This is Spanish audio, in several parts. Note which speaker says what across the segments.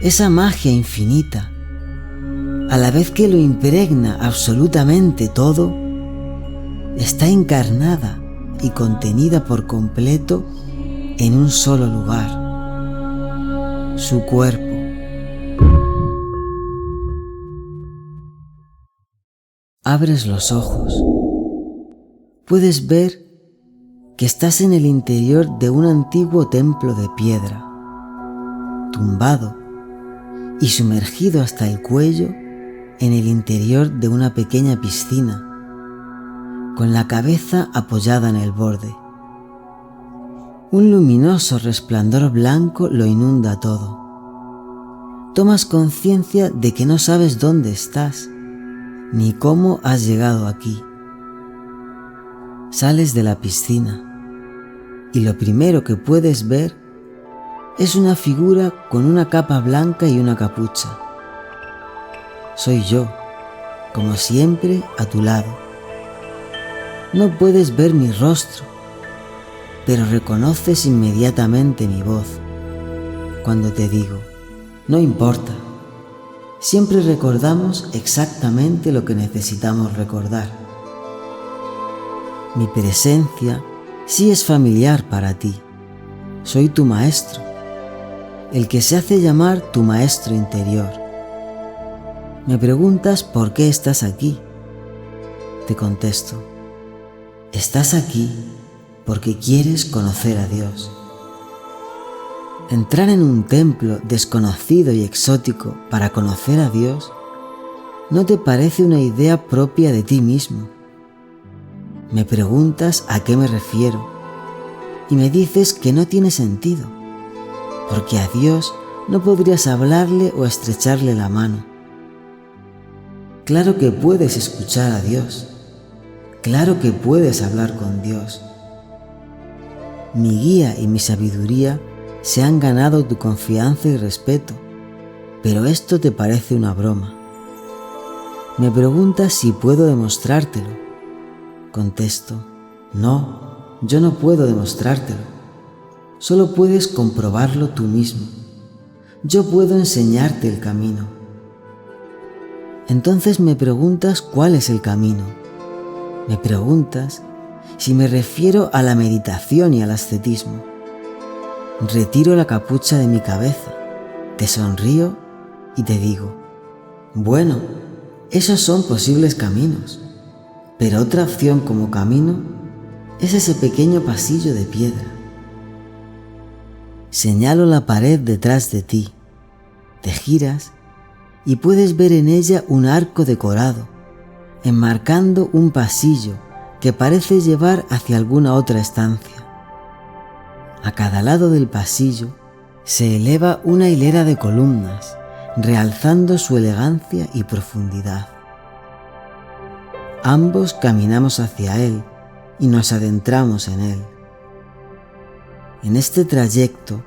Speaker 1: esa magia infinita, a la vez que lo impregna absolutamente todo, está encarnada y contenida por completo en un solo lugar, su cuerpo. Abres los ojos. Puedes ver que estás en el interior de un antiguo templo de piedra, tumbado y sumergido hasta el cuello en el interior de una pequeña piscina, con la cabeza apoyada en el borde. Un luminoso resplandor blanco lo inunda todo. Tomas conciencia de que no sabes dónde estás, ni cómo has llegado aquí. Sales de la piscina y lo primero que puedes ver es una figura con una capa blanca y una capucha. Soy yo, como siempre, a tu lado. No puedes ver mi rostro, pero reconoces inmediatamente mi voz cuando te digo, no importa, siempre recordamos exactamente lo que necesitamos recordar. Mi presencia sí es familiar para ti. Soy tu maestro, el que se hace llamar tu maestro interior. Me preguntas por qué estás aquí. Te contesto, estás aquí porque quieres conocer a Dios. Entrar en un templo desconocido y exótico para conocer a Dios no te parece una idea propia de ti mismo. Me preguntas a qué me refiero y me dices que no tiene sentido, porque a Dios no podrías hablarle o estrecharle la mano. Claro que puedes escuchar a Dios, claro que puedes hablar con Dios. Mi guía y mi sabiduría se han ganado tu confianza y respeto, pero esto te parece una broma. Me preguntas si puedo demostrártelo. Contesto, no, yo no puedo demostrártelo. Solo puedes comprobarlo tú mismo. Yo puedo enseñarte el camino. Entonces me preguntas cuál es el camino. Me preguntas si me refiero a la meditación y al ascetismo. Retiro la capucha de mi cabeza, te sonrío y te digo, bueno, esos son posibles caminos, pero otra opción como camino es ese pequeño pasillo de piedra. Señalo la pared detrás de ti, te giras y puedes ver en ella un arco decorado, enmarcando un pasillo que parece llevar hacia alguna otra estancia. A cada lado del pasillo se eleva una hilera de columnas, realzando su elegancia y profundidad. Ambos caminamos hacia él y nos adentramos en él. En este trayecto,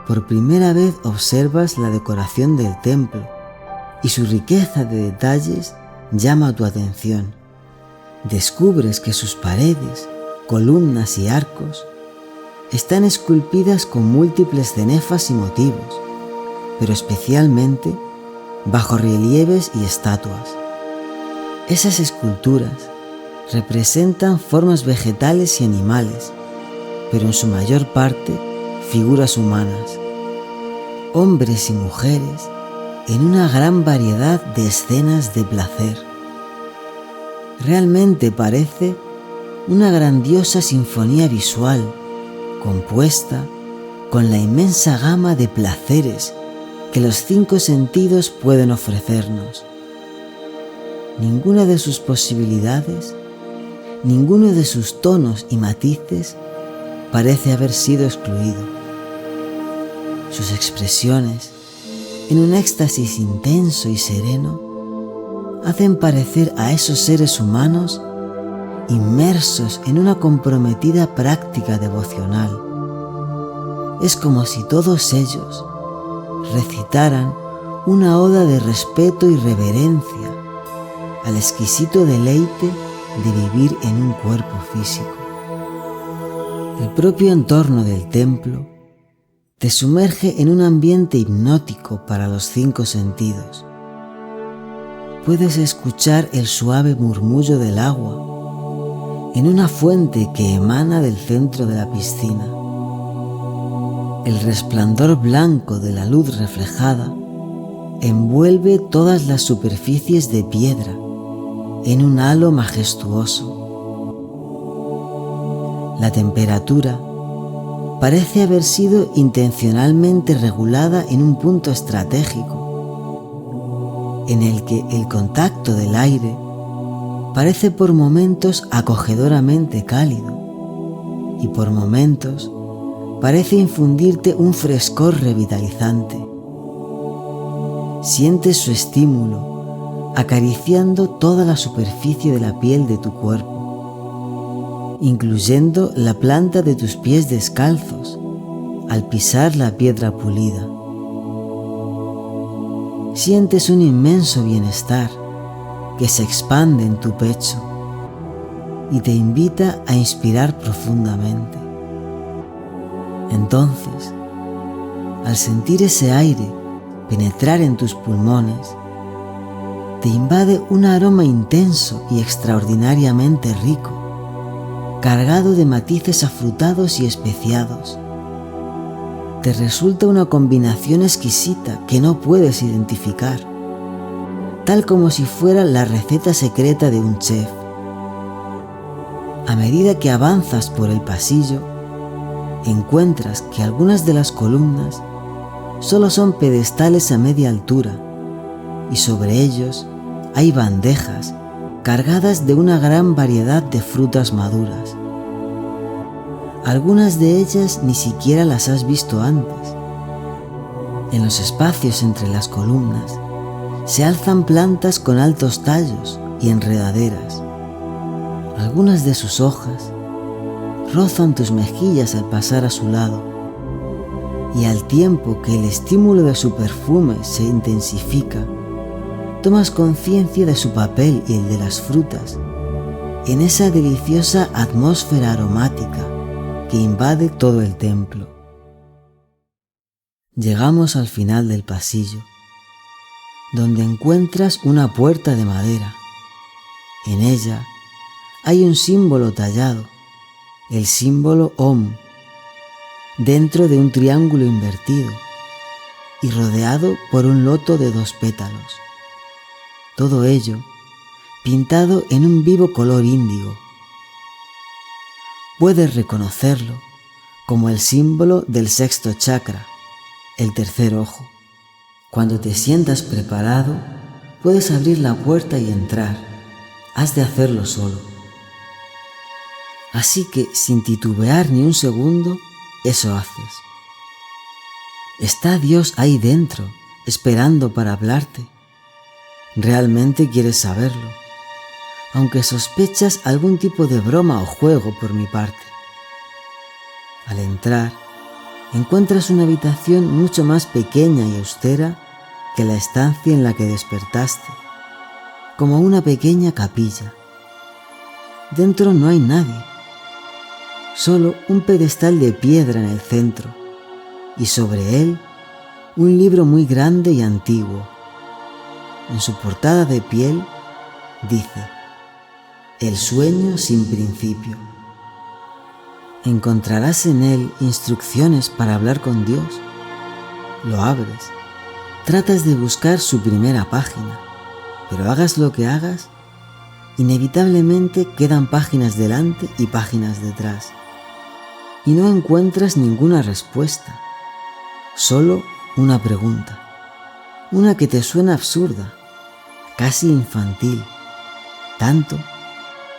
Speaker 1: por primera vez observas la decoración del templo y su riqueza de detalles llama tu atención. Descubres que sus paredes, columnas y arcos están esculpidas con múltiples cenefas y motivos, pero especialmente bajorrelieves y estatuas. Esas esculturas representan formas vegetales y animales, pero en su mayor parte figuras humanas, hombres y mujeres en una gran variedad de escenas de placer. Realmente parece una grandiosa sinfonía visual compuesta con la inmensa gama de placeres que los 5 sentidos pueden ofrecernos. Ninguna de sus posibilidades, ninguno de sus tonos y matices parece haber sido excluido. Sus expresiones, en un éxtasis intenso y sereno, hacen parecer a esos seres humanos inmersos en una comprometida práctica devocional. Es como si todos ellos recitaran una oda de respeto y reverencia al exquisito deleite de vivir en un cuerpo físico. El propio entorno del templo te sumerge en un ambiente hipnótico para los 5 sentidos. Puedes escuchar el suave murmullo del agua en una fuente que emana del centro de la piscina. El resplandor blanco de la luz reflejada envuelve todas las superficies de piedra en un halo majestuoso. La temperatura parece haber sido intencionalmente regulada en un punto estratégico, en el que el contacto del aire parece por momentos acogedoramente cálido y por momentos parece infundirte un frescor revitalizante. Sientes su estímulo acariciando toda la superficie de la piel de tu cuerpo, incluyendo la planta de tus pies descalzos al pisar la piedra pulida. Sientes un inmenso bienestar que se expande en tu pecho y te invita a inspirar profundamente. Entonces, al sentir ese aire penetrar en tus pulmones, te invade un aroma intenso y extraordinariamente rico, cargado de matices afrutados y especiados. Te resulta una combinación exquisita que no puedes identificar, tal como si fuera la receta secreta de un chef. A medida que avanzas por el pasillo, encuentras que algunas de las columnas solo son pedestales a media altura y sobre ellos hay bandejas cargadas de una gran variedad de frutas maduras. Algunas de ellas ni siquiera las has visto antes. En los espacios entre las columnas se alzan plantas con altos tallos y enredaderas. Algunas de sus hojas rozan tus mejillas al pasar a su lado, y al tiempo que el estímulo de su perfume se intensifica, tomas conciencia de su papel y el de las frutas en esa deliciosa atmósfera aromática que invade todo el templo. Llegamos al final del pasillo, donde encuentras una puerta de madera. En ella hay un símbolo tallado, el símbolo Om, dentro de un triángulo invertido y rodeado por un loto de 2 pétalos. Todo ello pintado en un vivo color índigo. Puedes reconocerlo como el símbolo del 6º chakra, el tercer ojo. Cuando te sientas preparado, puedes abrir la puerta y entrar. Has de hacerlo solo. Así que, sin titubear ni un segundo, eso haces. Está Dios ahí dentro, esperando para hablarte. Realmente quieres saberlo, aunque sospechas algún tipo de broma o juego por mi parte. Al entrar, encuentras una habitación mucho más pequeña y austera que la estancia en la que despertaste, como una pequeña capilla. Dentro no hay nadie, solo un pedestal de piedra en el centro y sobre él un libro muy grande y antiguo. En su portada de piel dice: El sueño sin principio. Encontrarás en él instrucciones para hablar con Dios. Lo abres, tratas de buscar su primera página, pero hagas lo que hagas, inevitablemente quedan páginas delante y páginas detrás, y no encuentras ninguna respuesta, solo una pregunta, una que te suena absurda, casi infantil, tanto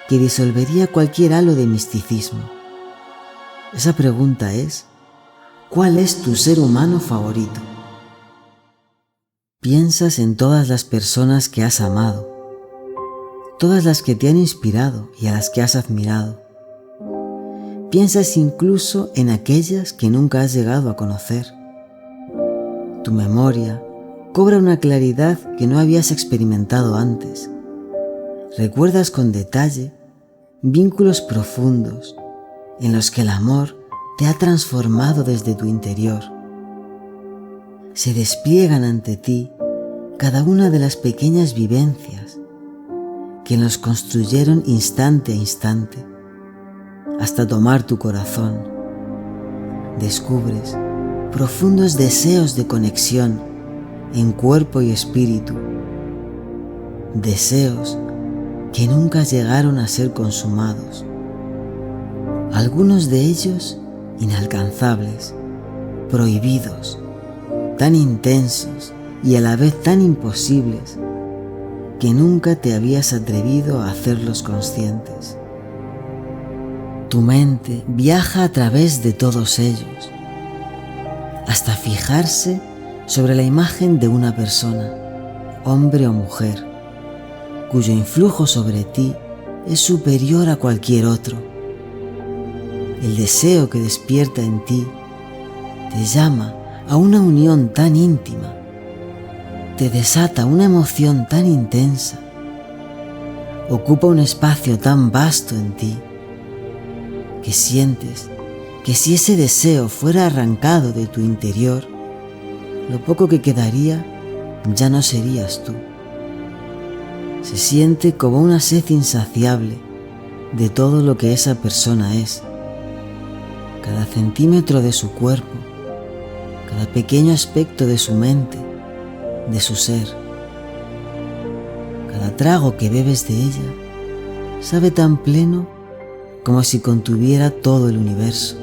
Speaker 1: que disolvería cualquier halo de misticismo. Esa pregunta es: ¿cuál es tu ser humano favorito? Piensas en todas las personas que has amado, todas las que te han inspirado y a las que has admirado. Piensas incluso en aquellas que nunca has llegado a conocer. Tu memoria cobra una claridad que no habías experimentado antes. Recuerdas con detalle vínculos profundos en los que el amor te ha transformado desde tu interior se despliegan ante ti cada una de las pequeñas vivencias que nos construyeron instante a instante hasta tomar tu corazón. Descubres profundos deseos de conexión en cuerpo y espíritu, deseos que nunca llegaron a ser consumados, algunos de ellos inalcanzables, prohibidos, tan intensos y a la vez tan imposibles que nunca te habías atrevido a hacerlos conscientes. Tu mente viaja a través de todos ellos, hasta fijarse sobre la imagen de una persona, hombre o mujer, cuyo influjo sobre ti es superior a cualquier otro. El deseo que despierta en ti te llama a una unión tan íntima, te desata una emoción tan intensa, ocupa un espacio tan vasto en ti, que sientes que si ese deseo fuera arrancado de tu interior, lo poco que quedaría ya no serías tú. Se siente como una sed insaciable de todo lo que esa persona es. Cada centímetro de su cuerpo, cada pequeño aspecto de su mente, de su ser. Cada trago que bebes de ella sabe tan pleno como si contuviera todo el universo,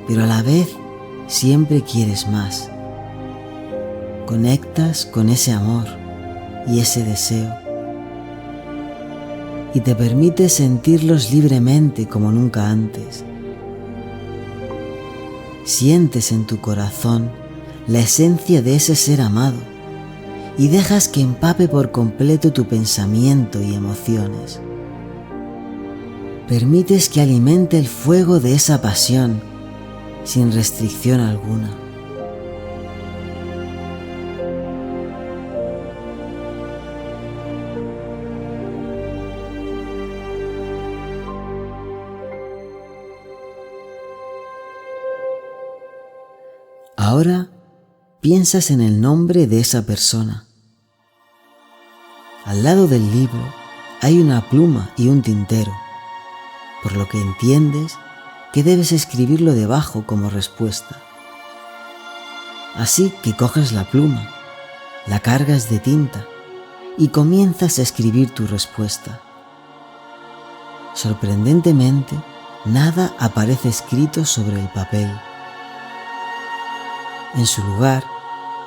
Speaker 1: pero a la vez siempre quieres más. Conectas con ese amor y ese deseo y te permites sentirlos libremente como nunca antes. Sientes en tu corazón la esencia de ese ser amado y dejas que empape por completo tu pensamiento y emociones. Permites que alimente el fuego de esa pasión sin restricción alguna. Ahora piensas en el nombre de esa persona. Al lado del libro hay una pluma y un tintero, por lo que entiendes que debes escribirlo debajo como respuesta. Así que coges la pluma, la cargas de tinta y comienzas a escribir tu respuesta. Sorprendentemente, nada aparece escrito sobre el papel. En su lugar,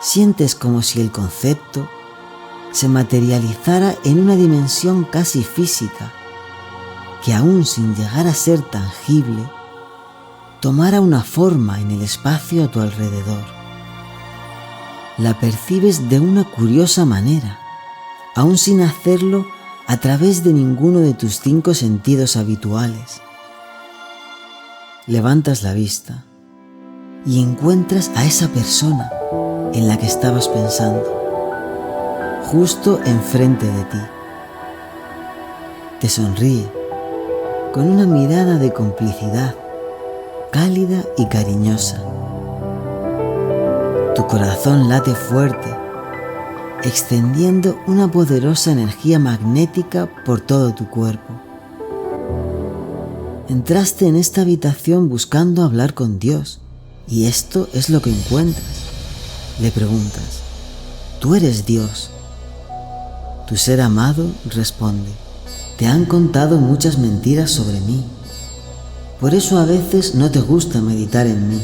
Speaker 1: sientes como si el concepto se materializara en una dimensión casi física, que aún sin llegar a ser tangible, tomara una forma en el espacio a tu alrededor. La percibes de una curiosa manera, aún sin hacerlo a través de ninguno de tus 5 sentidos habituales. Levantas la vista y encuentras a esa persona en la que estabas pensando, justo enfrente de ti. Te sonríe con una mirada de complicidad, cálida y cariñosa. Tu corazón late fuerte, extendiendo una poderosa energía magnética por todo tu cuerpo. Entraste en esta habitación buscando hablar con Dios, y esto es lo que encuentras. Le preguntas: ¿tú eres Dios? Tu ser amado responde: te han contado muchas mentiras sobre mí. Por eso a veces no te gusta meditar en mí.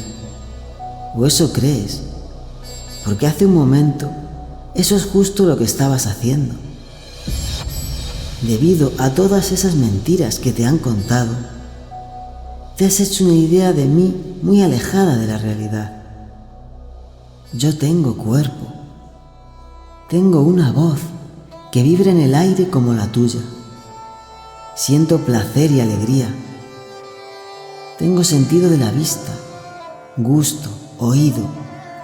Speaker 1: O eso crees, porque hace un momento eso es justo lo que estabas haciendo. Debido a todas esas mentiras que te han contado, te has hecho una idea de mí muy alejada de la realidad. Yo tengo cuerpo, tengo una voz que vibra en el aire como la tuya. Siento placer y alegría. Tengo sentido de la vista, gusto, oído,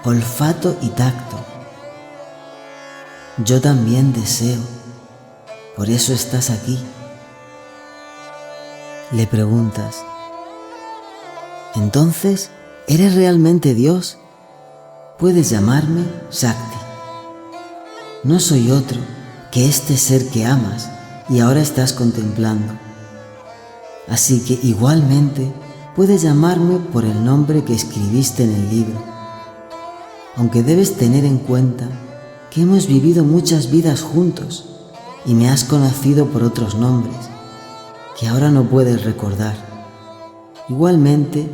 Speaker 1: olfato y tacto. Yo también deseo, por eso estás aquí. Le preguntas: ¿entonces eres realmente Dios? Puedes llamarme Shakti. No soy otro que este ser que amas y ahora estás contemplando. Así que igualmente puedes llamarme por el nombre que escribiste en el libro, aunque debes tener en cuenta que hemos vivido muchas vidas juntos y me has conocido por otros nombres que ahora no puedes recordar. Igualmente,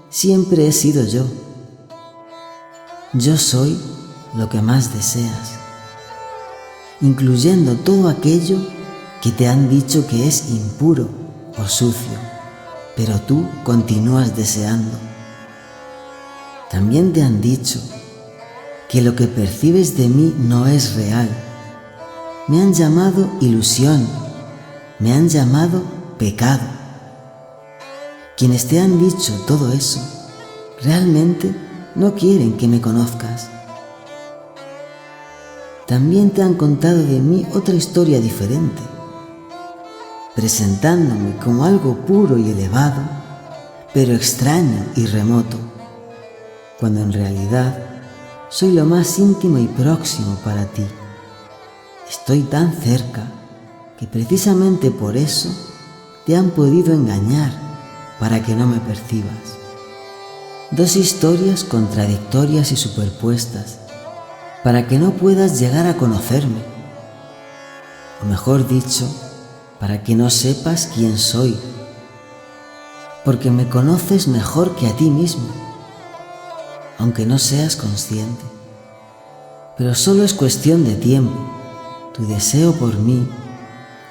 Speaker 1: siempre he sido yo. Yo soy lo que más deseas, incluyendo todo aquello que te han dicho que es impuro o sucio, pero tú continúas deseando. También te han dicho que lo que percibes de mí no es real. Me han llamado ilusión, me han llamado pecado. Quienes te han dicho todo eso, realmente no quieren que me conozcas. También te han contado de mí otra historia diferente, presentándome como algo puro y elevado, pero extraño y remoto, cuando en realidad soy lo más íntimo y próximo para ti. Estoy tan cerca que precisamente por eso te han podido engañar para que no me percibas. Dos historias contradictorias y superpuestas para que no puedas llegar a conocerme, o mejor dicho, para que no sepas quién soy, porque me conoces mejor que a ti mismo, aunque no seas consciente. Pero solo es cuestión de tiempo. Tu deseo por mí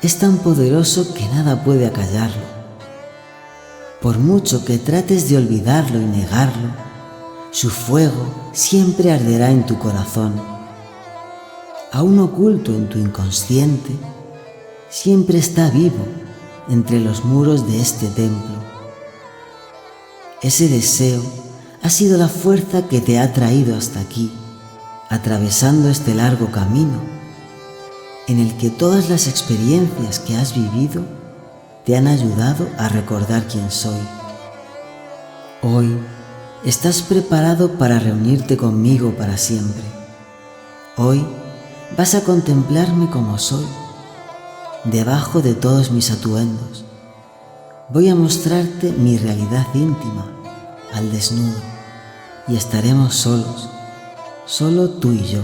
Speaker 1: es tan poderoso que nada puede acallarlo. Por mucho que trates de olvidarlo y negarlo, su fuego siempre arderá en tu corazón. Aún oculto en tu inconsciente, siempre está vivo entre los muros de este templo. Ese deseo ha sido la fuerza que te ha traído hasta aquí, atravesando este largo camino, en el que todas las experiencias que has vivido te han ayudado a recordar quién soy. Hoy estás preparado para reunirte conmigo para siempre. Hoy vas a contemplarme como soy, debajo de todos mis atuendos. Voy a mostrarte mi realidad íntima, al desnudo, y estaremos solos, solo tú y yo.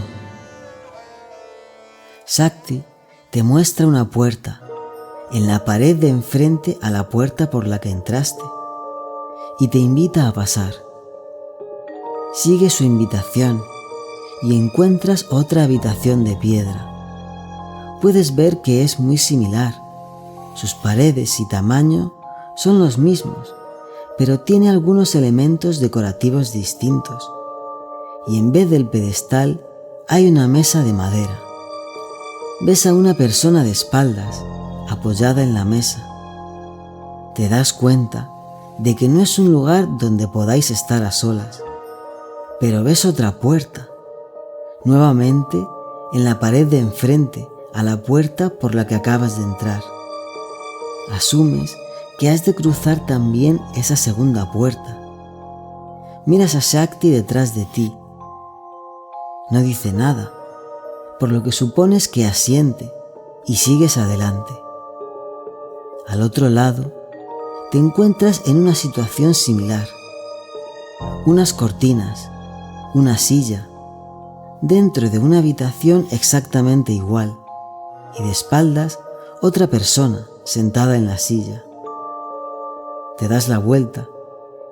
Speaker 1: Shakti te muestra una puerta en la pared de enfrente a la puerta por la que entraste y te invita a pasar. Sigue su invitación y encuentras otra habitación de piedra. Puedes ver que es muy similar. Sus paredes y tamaño son los mismos, pero tiene algunos elementos decorativos distintos. Y en vez del pedestal hay una mesa de madera. Ves a una persona de espaldas, apoyada en la mesa. Te das cuenta de que no es un lugar donde podáis estar a solas, pero ves otra puerta, nuevamente en la pared de enfrente a la puerta por la que acabas de entrar. Asumes que has de cruzar también esa segunda puerta. Miras a Shakti detrás de ti. No dice nada, por lo que supones que asiente y sigues adelante. Al otro lado, te encuentras en una situación similar. Unas cortinas, una silla, dentro de una habitación exactamente igual, y de espaldas otra persona sentada en la silla. Te das la vuelta,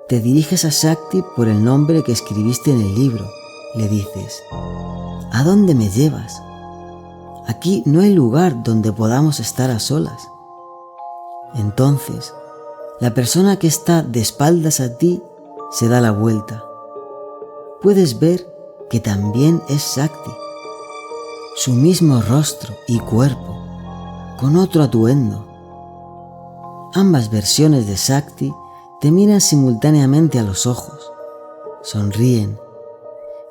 Speaker 1: te diriges a Shakti por el nombre que escribiste en el libro. Le dices: ¿a dónde me llevas? Aquí no hay lugar donde podamos estar a solas. Entonces, la persona que está de espaldas a ti se da la vuelta. Puedes ver que también es Shakti, su mismo rostro y cuerpo, con otro atuendo. Ambas versiones de Shakti te miran simultáneamente a los ojos, sonríen,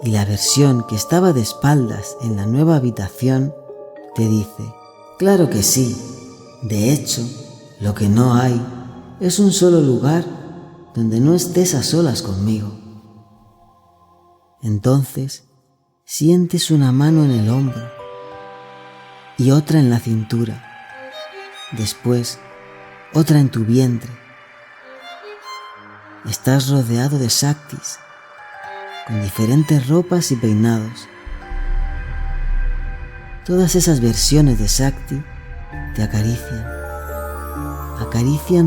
Speaker 1: y la versión que estaba de espaldas en la nueva habitación te dice: claro que sí, de hecho, lo que no hay es un solo lugar donde no estés a solas conmigo. Entonces sientes una mano en el hombro y otra en la cintura, después otra en tu vientre. Estás rodeado de Shaktis, con diferentes ropas y peinados. Todas esas versiones de Shakti te acarician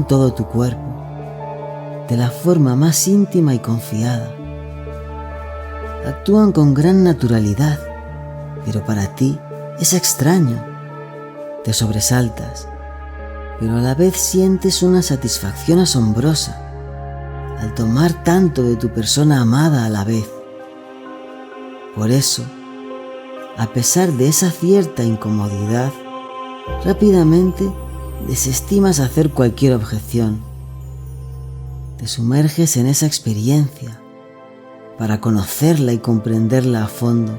Speaker 1: todo tu cuerpo, de la forma más íntima y confiada. Actúan con gran naturalidad, pero para ti es extraño. Te sobresaltas, pero a la vez sientes una satisfacción asombrosa al tomar tanto de tu persona amada a la vez. Por eso, a pesar de esa cierta incomodidad, rápidamente desestimas hacer cualquier objeción. Te sumerges en esa experiencia para conocerla y comprenderla a fondo.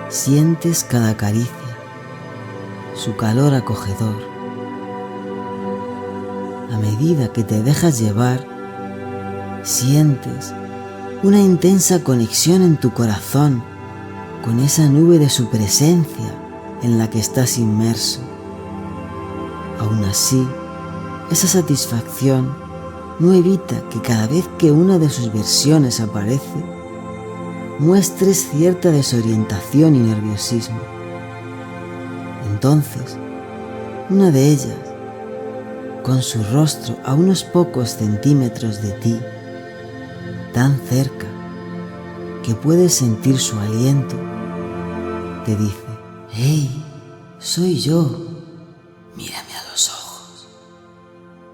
Speaker 1: Sientes cada caricia, su calor acogedor. A medida que te dejas llevar, sientes una intensa conexión en tu corazón con esa nube de su presencia en la que estás inmerso. Aún así, esa satisfacción no evita que cada vez que una de sus versiones aparece, muestres cierta desorientación y nerviosismo. Entonces, una de ellas, con su rostro a unos pocos centímetros de ti, tan cerca que puedes sentir su aliento, te dice: «¡Hey! Soy yo. Mírame a los ojos».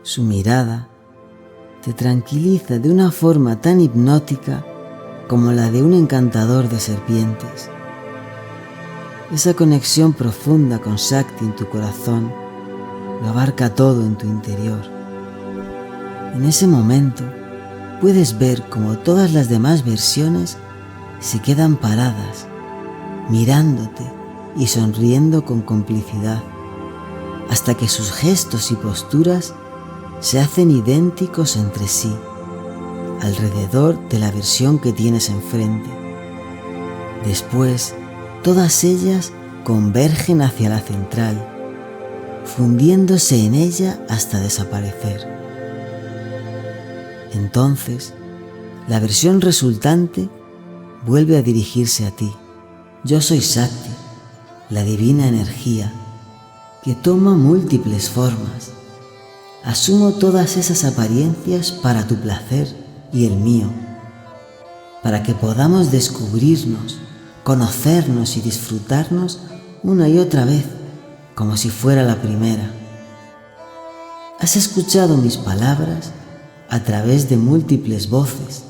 Speaker 1: Su mirada te tranquiliza de una forma tan hipnótica como la de un encantador de serpientes. Esa conexión profunda con Shakti en tu corazón lo abarca todo en tu interior. En ese momento puedes ver cómo todas las demás versiones se quedan paradas, mirándote y sonriendo con complicidad, hasta que sus gestos y posturas se hacen idénticos entre sí, alrededor de la versión que tienes enfrente. Después, todas ellas convergen hacia la central, fundiéndose en ella hasta desaparecer. Entonces, la versión resultante vuelve a dirigirse a ti. Yo soy Shakti, la divina energía, que toma múltiples formas. Asumo todas esas apariencias para tu placer y el mío, para que podamos descubrirnos, conocernos y disfrutarnos una y otra vez, como si fuera la primera. Has escuchado mis palabras a través de múltiples voces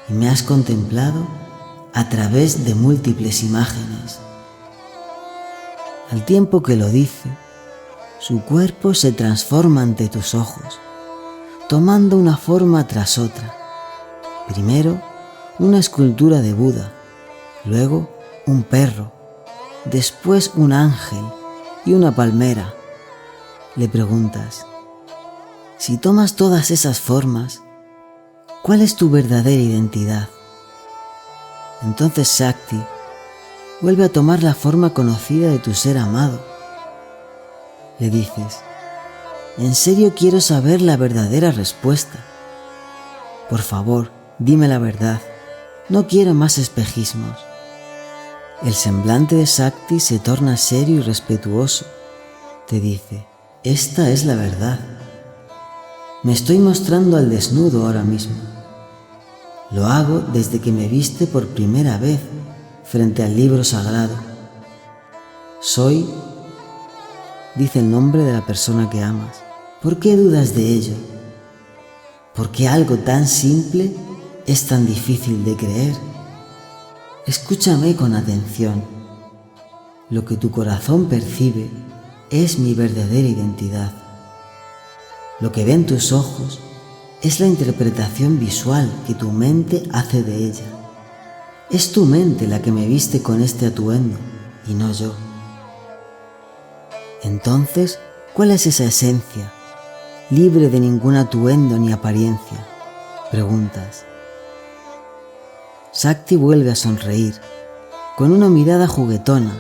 Speaker 1: y me has contemplado a través de múltiples imágenes. Al tiempo que lo dice, su cuerpo se transforma ante tus ojos, tomando una forma tras otra. Primero, una escultura de Buda, luego un perro, después un ángel y una palmera. Le preguntas: si tomas todas esas formas, ¿cuál es tu verdadera identidad? Entonces Shakti vuelve a tomar la forma conocida de tu ser amado. Le dices: en serio quiero saber la verdadera respuesta. Por favor, dime la verdad. No quiero más espejismos. El semblante de Shakti se torna serio y respetuoso. Te dice: esta es la verdad. Me estoy mostrando al desnudo ahora mismo. Lo hago desde que me viste por primera vez frente al libro sagrado. Soy, dice el nombre de la persona que amas. ¿Por qué dudas de ello? ¿Por qué algo tan simple es tan difícil de creer? Escúchame con atención. Lo que tu corazón percibe es mi verdadera identidad. Lo que ven tus ojos es la interpretación visual que tu mente hace de ella. Es tu mente la que me viste con este atuendo y no yo. Entonces, ¿cuál es esa esencia, libre de ningún atuendo ni apariencia? Preguntas. Shakti vuelve a sonreír, con una mirada juguetona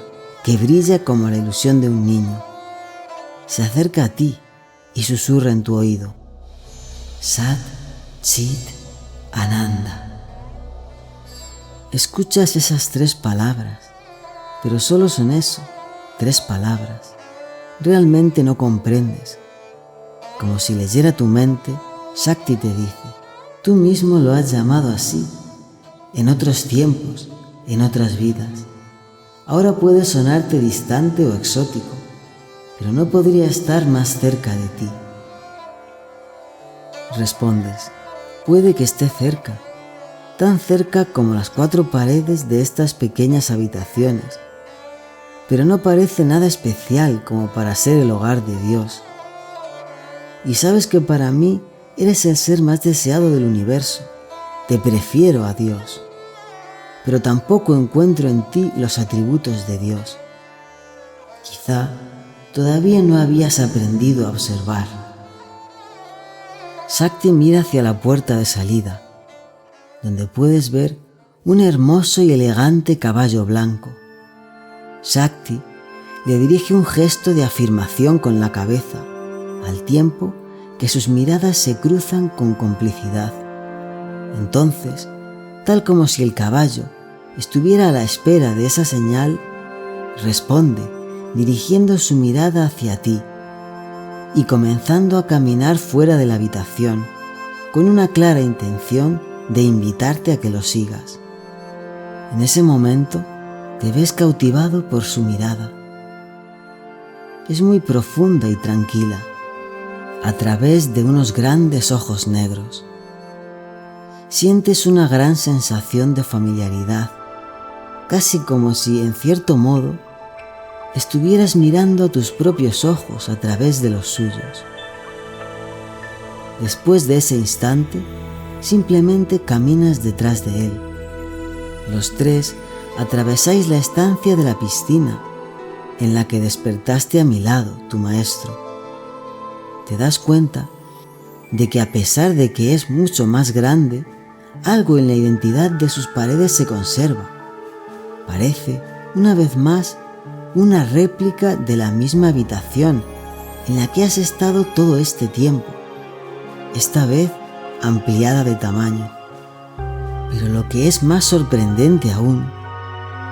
Speaker 1: que brilla como la ilusión de un niño. Se acerca a ti y susurra en tu oído: Sat Chit Ananda. Escuchas esas 3 palabras, pero solo son eso, 3 palabras. Realmente no comprendes. Como si leyera tu mente, Shakti te dice: tú mismo lo has llamado así, en otros tiempos, en otras vidas. Ahora puede sonarte distante o exótico, pero no podría estar más cerca de ti. Respondes: puede que esté cerca, tan cerca como las 4 paredes de estas pequeñas habitaciones, pero no parece nada especial como para ser el hogar de Dios. Y sabes que para mí eres el ser más deseado del universo. Te prefiero a Dios, pero tampoco encuentro en ti los atributos de Dios. Quizá todavía no habías aprendido a observar. Shakti mira hacia la puerta de salida, donde puedes ver un hermoso y elegante caballo blanco. Shakti le dirige un gesto de afirmación con la cabeza, al tiempo que sus miradas se cruzan con complicidad. Entonces, tal como si el caballo estuviera a la espera de esa señal, responde dirigiendo su mirada hacia ti y comenzando a caminar fuera de la habitación con una clara intención de invitarte a que lo sigas. En ese momento te ves cautivado por su mirada. Es muy profunda y tranquila, a través de unos grandes ojos negros. Sientes una gran sensación de familiaridad, casi como si, en cierto modo, estuvieras mirando a tus propios ojos a través de los suyos. Después de ese instante, simplemente caminas detrás de él. Los 3 atravesáis la estancia de la piscina, en la que despertaste a mi lado, tu maestro. Te das cuenta de que a pesar de que es mucho más grande, algo en la identidad de sus paredes se conserva. Parece, una vez más, una réplica de la misma habitación en la que has estado todo este tiempo, esta vez ampliada de tamaño. Pero lo que es más sorprendente aún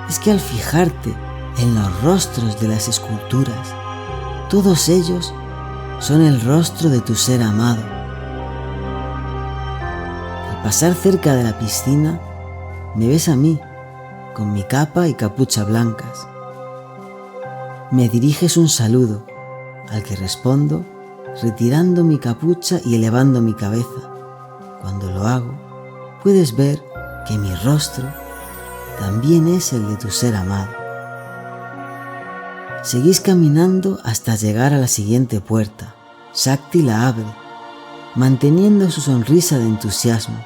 Speaker 1: es que al fijarte en los rostros de las esculturas, todos ellos son el rostro de tu ser amado. Al pasar cerca de la piscina, me ves a mí, con mi capa y capucha blancas. Me diriges un saludo, al que respondo retirando mi capucha y elevando mi cabeza. Cuando lo hago, puedes ver que mi rostro también es el de tu ser amado. Seguís caminando hasta llegar a la siguiente puerta. Shakti la abre, manteniendo su sonrisa de entusiasmo.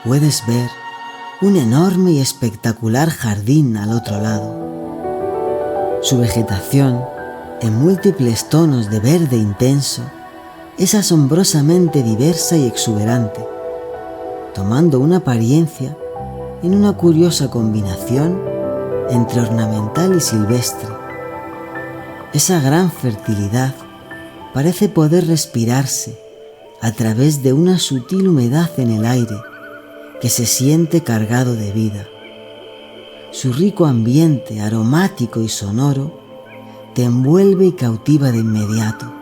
Speaker 1: Puedes ver un enorme y espectacular jardín al otro lado. Su vegetación, en múltiples tonos de verde intenso, es asombrosamente diversa y exuberante, tomando una apariencia en una curiosa combinación entre ornamental y silvestre. Esa gran fertilidad parece poder respirarse a través de una sutil humedad en el aire que se siente cargado de vida. Su rico ambiente aromático y sonoro te envuelve y cautiva de inmediato.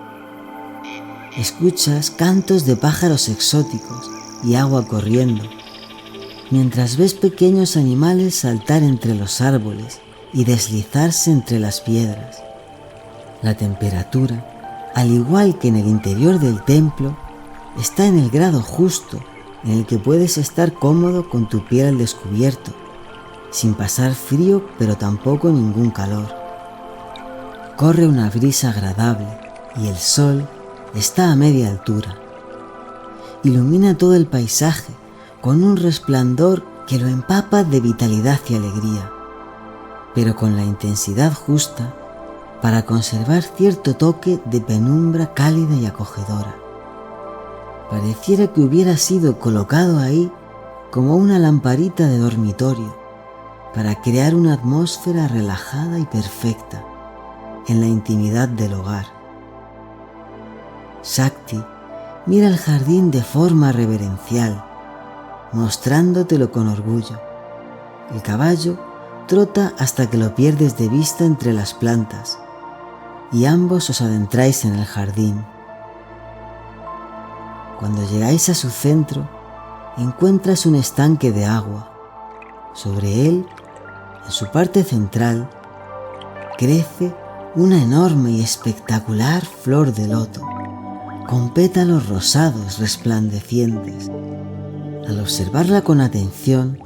Speaker 1: Escuchas cantos de pájaros exóticos y agua corriendo, mientras ves pequeños animales saltar entre los árboles y deslizarse entre las piedras. La temperatura, al igual que en el interior del templo, está en el grado justo en el que puedes estar cómodo con tu piel al descubierto, sin pasar frío pero tampoco ningún calor. Corre una brisa agradable y el sol está a media altura. Ilumina todo el paisaje con un resplandor que lo empapa de vitalidad y alegría, pero con la intensidad justa para conservar cierto toque de penumbra cálida y acogedora. Pareciera que hubiera sido colocado ahí como una lamparita de dormitorio para crear una atmósfera relajada y perfecta en la intimidad del hogar. Shakti mira el jardín de forma reverencial, mostrándotelo con orgullo. El caballo trota hasta que lo pierdes de vista entre las plantas y ambos os adentráis en el jardín. Cuando llegáis a su centro, encuentras un estanque de agua. Sobre él, en su parte central, crece una enorme y espectacular flor de loto, con pétalos rosados resplandecientes. Al observarla con atención,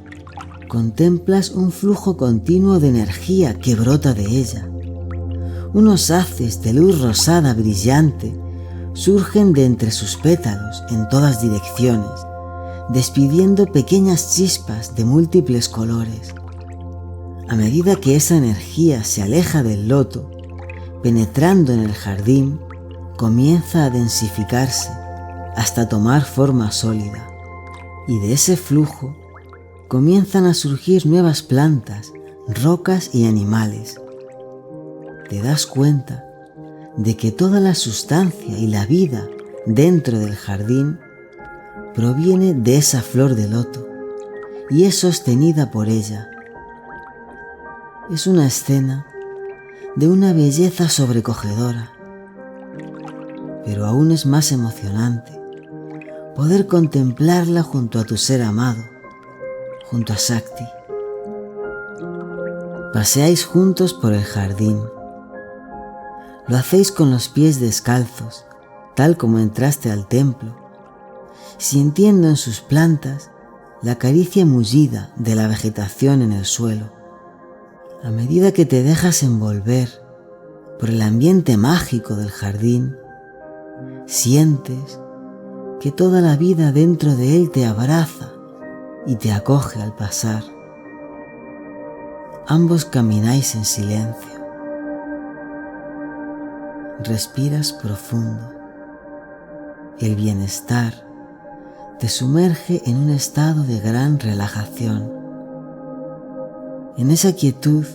Speaker 1: contemplas un flujo continuo de energía que brota de ella. Unos haces de luz rosada brillante surgen de entre sus pétalos en todas direcciones, despidiendo pequeñas chispas de múltiples colores. A medida que esa energía se aleja del loto, penetrando en el jardín, comienza a densificarse hasta tomar forma sólida, y de ese flujo comienzan a surgir nuevas plantas, rocas y animales. Te das cuenta de que toda la sustancia y la vida dentro del jardín proviene de esa flor de loto y es sostenida por ella. Es una escena de una belleza sobrecogedora, pero aún es más emocionante poder contemplarla junto a tu ser amado, junto a Shakti. Paseáis juntos por el jardín. Lo hacéis con los pies descalzos, tal como entraste al templo, sintiendo en sus plantas la caricia mullida de la vegetación en el suelo. A medida que te dejas envolver por el ambiente mágico del jardín, sientes que toda la vida dentro de él te abraza y te acoge al pasar. Ambos camináis en silencio. Respiras profundo. El bienestar te sumerge en un estado de gran relajación. En esa quietud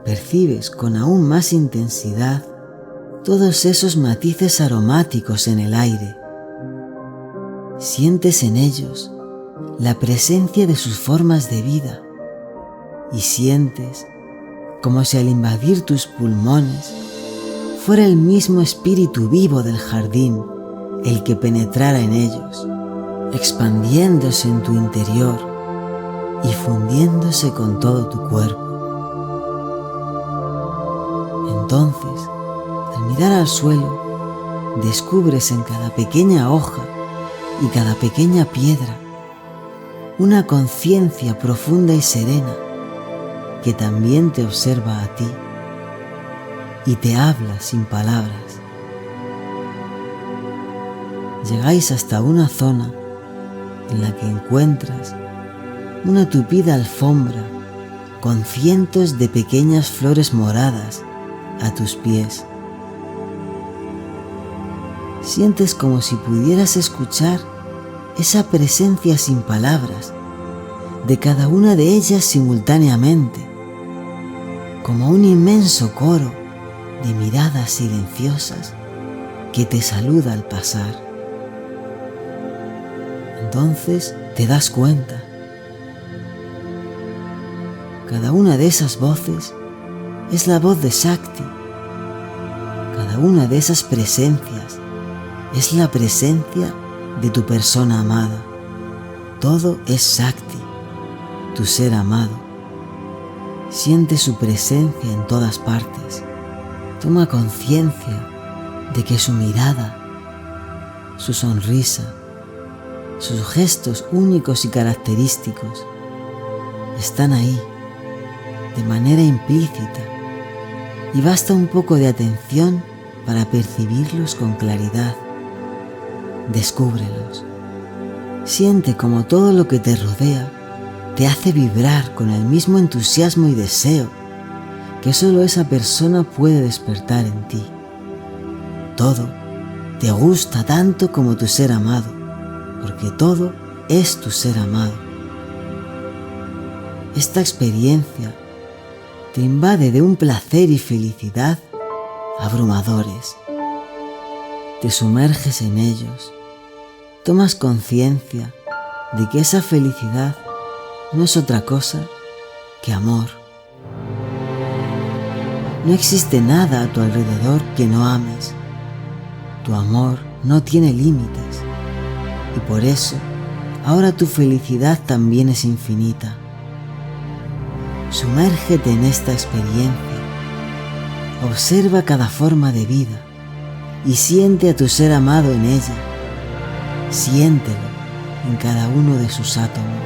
Speaker 1: percibes con aún más intensidad todos esos matices aromáticos en el aire. Sientes en ellos la presencia de sus formas de vida y sientes como si al invadir tus pulmones fuera el mismo espíritu vivo del jardín el que penetrara en ellos, expandiéndose en tu interior y fundiéndose con todo tu cuerpo. Entonces, al mirar al suelo, descubres en cada pequeña hoja y cada pequeña piedra una conciencia profunda y serena que también te observa a ti y te habla sin palabras. Llegáis hasta una zona en la que encuentras una tupida alfombra con cientos de pequeñas flores moradas a tus pies. Sientes como si pudieras escuchar esa presencia sin palabras de cada una de ellas simultáneamente, como un inmenso coro de miradas silenciosas que te saluda al pasar. Entonces te das cuenta. Cada una de esas voces es la voz de Shakti. Cada una de esas presencias es la presencia de tu persona amada. Todo es Shakti, tu ser amado. Siente su presencia en todas partes. Toma conciencia de que su mirada, su sonrisa, sus gestos únicos y característicos están ahí de manera implícita y basta un poco de atención para percibirlos con claridad. Descúbrelos. Siente como todo lo que te rodea te hace vibrar con el mismo entusiasmo y deseo que solo esa persona puede despertar en ti. Todo te gusta tanto como tu ser amado, porque todo es tu ser amado. Esta experiencia te invade de un placer y felicidad abrumadores. Te sumerges en ellos, tomas conciencia de que esa felicidad no es otra cosa que amor. No existe nada a tu alrededor que no ames. Tu amor no tiene límites y por eso ahora tu felicidad también es infinita. Sumérgete en esta experiencia, observa cada forma de vida y siente a tu ser amado en ella. Siéntelo en cada uno de sus átomos.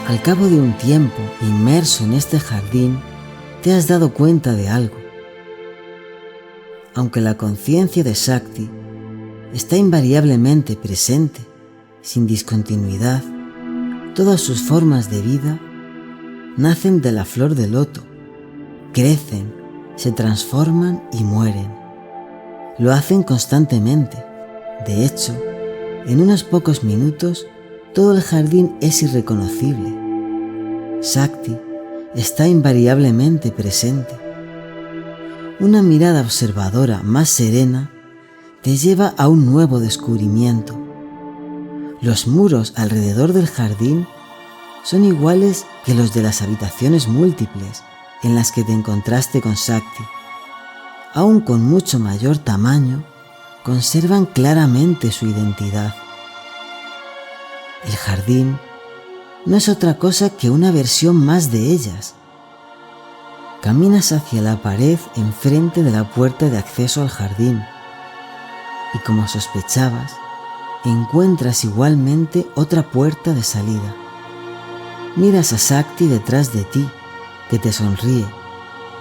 Speaker 1: Al cabo de un tiempo inmerso en este jardín, te has dado cuenta de algo. Aunque la conciencia de Shakti está invariablemente presente, sin discontinuidad, todas sus formas de vida nacen de la flor de loto, crecen, se transforman y mueren. Lo hacen constantemente. De hecho, en unos pocos minutos, todo el jardín es irreconocible. Shakti está invariablemente presente. Una mirada observadora más serena te lleva a un nuevo descubrimiento. Los muros alrededor del jardín son iguales que los de las habitaciones múltiples en las que te encontraste con Shakti. Aún con mucho mayor tamaño, conservan claramente su identidad. El jardín no es otra cosa que una versión más de ellas. Caminas hacia la pared enfrente de la puerta de acceso al jardín y, como sospechabas, encuentras igualmente otra puerta de salida. Miras a Shakti detrás de ti, que te sonríe,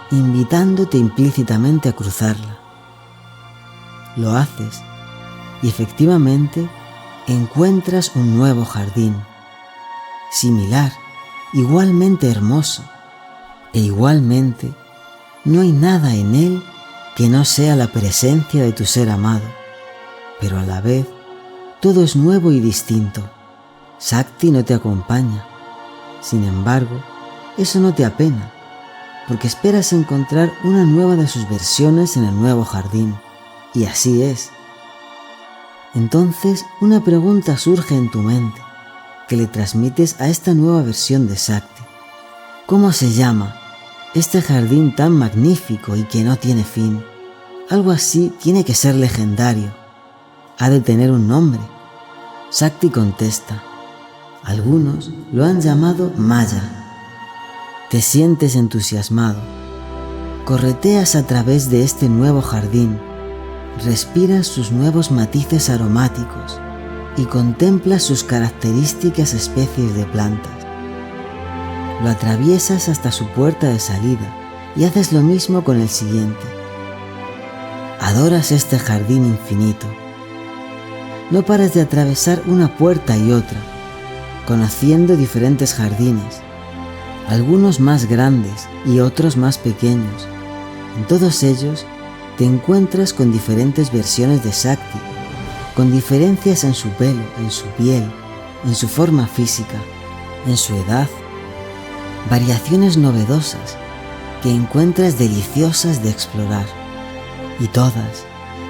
Speaker 1: invitándote implícitamente a cruzarla. Lo haces y efectivamente encuentras un nuevo jardín, similar, igualmente hermoso, e igualmente no hay nada en él que no sea la presencia de tu ser amado, pero a la vez todo es nuevo y distinto. Shakti no te acompaña. Sin embargo, eso no te apena, porque esperas encontrar una nueva de sus versiones en el nuevo jardín, y así es. Entonces una pregunta surge en tu mente, que le transmites a esta nueva versión de Shakti. ¿Cómo se llama este jardín tan magnífico y que no tiene fin? Algo así tiene que ser legendario. Ha de tener un nombre. Shakti contesta. Algunos lo han llamado Maya. Te sientes entusiasmado. Correteas a través de este nuevo jardín. Respiras sus nuevos matices aromáticos y contemplas sus características especies de plantas. Lo atraviesas hasta su puerta de salida y haces lo mismo con el siguiente. Adoras este jardín infinito. No paras de atravesar una puerta y otra, conociendo diferentes jardines, algunos más grandes y otros más pequeños. En todos ellos te encuentras con diferentes versiones de Shakti, con diferencias en su pelo, en su piel, en su forma física, en su edad, variaciones novedosas que encuentras deliciosas de explorar, y todas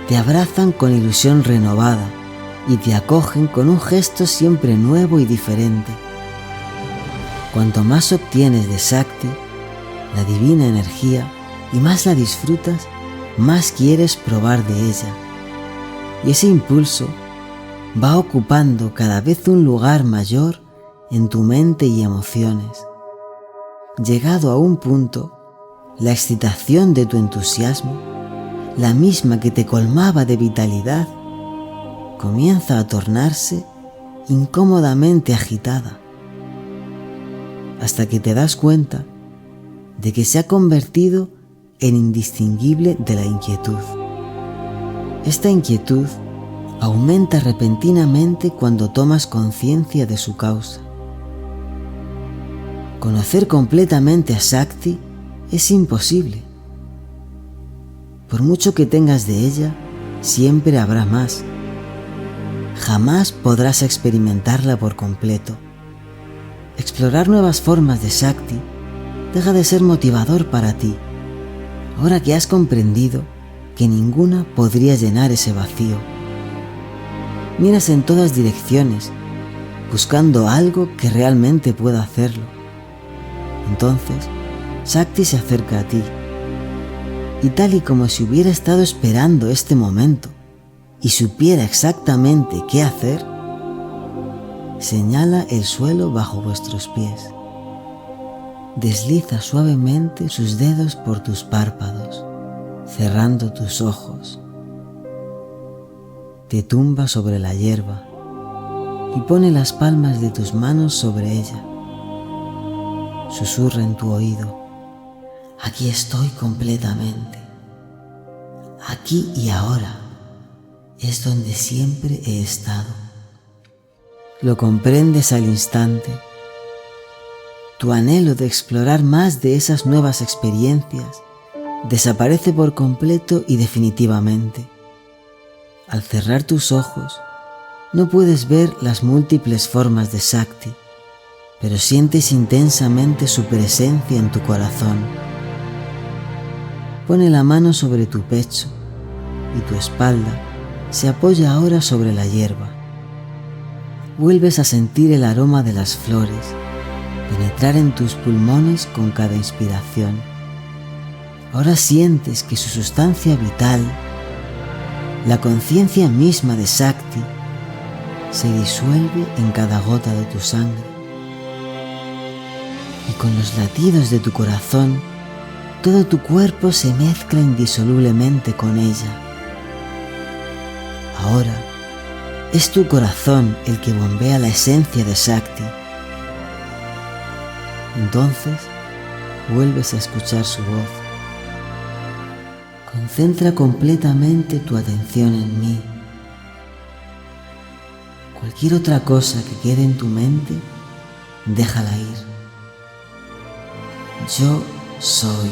Speaker 1: te abrazan con ilusión renovada y te acogen con un gesto siempre nuevo y diferente. Cuanto más obtienes de Shakti, la divina energía, y más la disfrutas, más quieres probar de ella. Y ese impulso va ocupando cada vez un lugar mayor en tu mente y emociones. Llegado a un punto, la excitación de tu entusiasmo la misma que te colmaba de vitalidad, comienza a tornarse incómodamente agitada, hasta que te das cuenta de que se ha convertido en indistinguible de la inquietud. Esta inquietud aumenta repentinamente cuando tomas conciencia de su causa. Conocer completamente a Shakti es imposible. Por mucho que tengas de ella, siempre habrá más. Jamás podrás experimentarla por completo. Explorar nuevas formas de Shakti deja de ser motivador para ti, ahora que has comprendido que ninguna podría llenar ese vacío. Miras en todas direcciones, buscando algo que realmente pueda hacerlo. Entonces, Shakti se acerca a ti, y tal y como si hubiera estado esperando este momento y supiera exactamente qué hacer, señala el suelo bajo vuestros pies. Desliza suavemente sus dedos por tus párpados, cerrando tus ojos. Te tumba sobre la hierba y pone las palmas de tus manos sobre ella. Susurra en tu oído: aquí estoy completamente. Aquí y ahora es donde siempre he estado. Lo comprendes al instante. Tu anhelo de explorar más de esas nuevas experiencias desaparece por completo y definitivamente. Al cerrar tus ojos, no puedes ver las múltiples formas de Shakti, pero sientes intensamente su presencia en tu corazón. Pone la mano sobre tu pecho y tu espalda se apoya ahora sobre la hierba. Vuelves a sentir el aroma de las flores penetrar en tus pulmones con cada inspiración. Ahora sientes que su sustancia vital, la conciencia misma de Shakti, se disuelve en cada gota de tu sangre. Y con los latidos de tu corazón, todo tu cuerpo se mezcla indisolublemente con ella. Ahora es tu corazón el que bombea la esencia de Shakti. Entonces vuelves a escuchar su voz. Concentra completamente tu atención en mí. Cualquier otra cosa que quede en tu mente, déjala ir. Yo soy.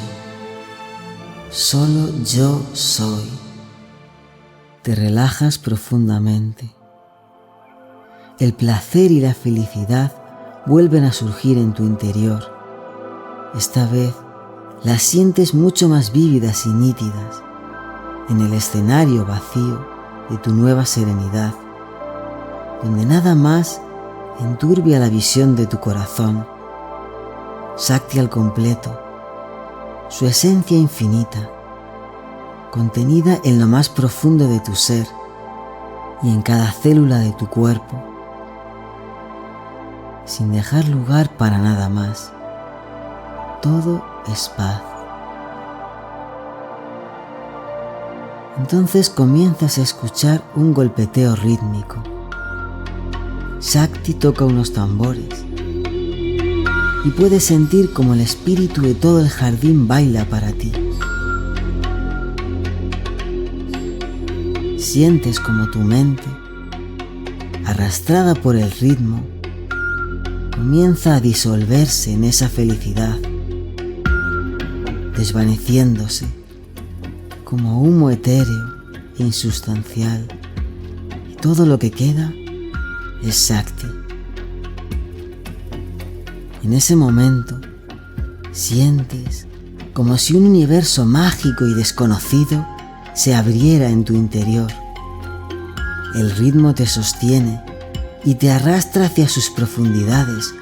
Speaker 1: Solo yo soy. Te relajas profundamente. El placer y la felicidad vuelven a surgir en tu interior. Esta vez las sientes mucho más vívidas y nítidas en el escenario vacío de tu nueva serenidad, donde nada más enturbia la visión de tu corazón. Shakti al completo, su esencia infinita, contenida en lo más profundo de tu ser y en cada célula de tu cuerpo, sin dejar lugar para nada más. Todo es paz. Entonces comienzas a escuchar un golpeteo rítmico. Shakti toca unos tambores y puedes sentir como el espíritu de todo el jardín baila para ti. Sientes como tu mente, arrastrada por el ritmo, comienza a disolverse en esa felicidad, desvaneciéndose como humo etéreo e insustancial, y todo lo que queda es Shakti. En ese momento sientes como si un universo mágico y desconocido se abriera en tu interior. El ritmo te sostiene y te arrastra hacia sus profundidades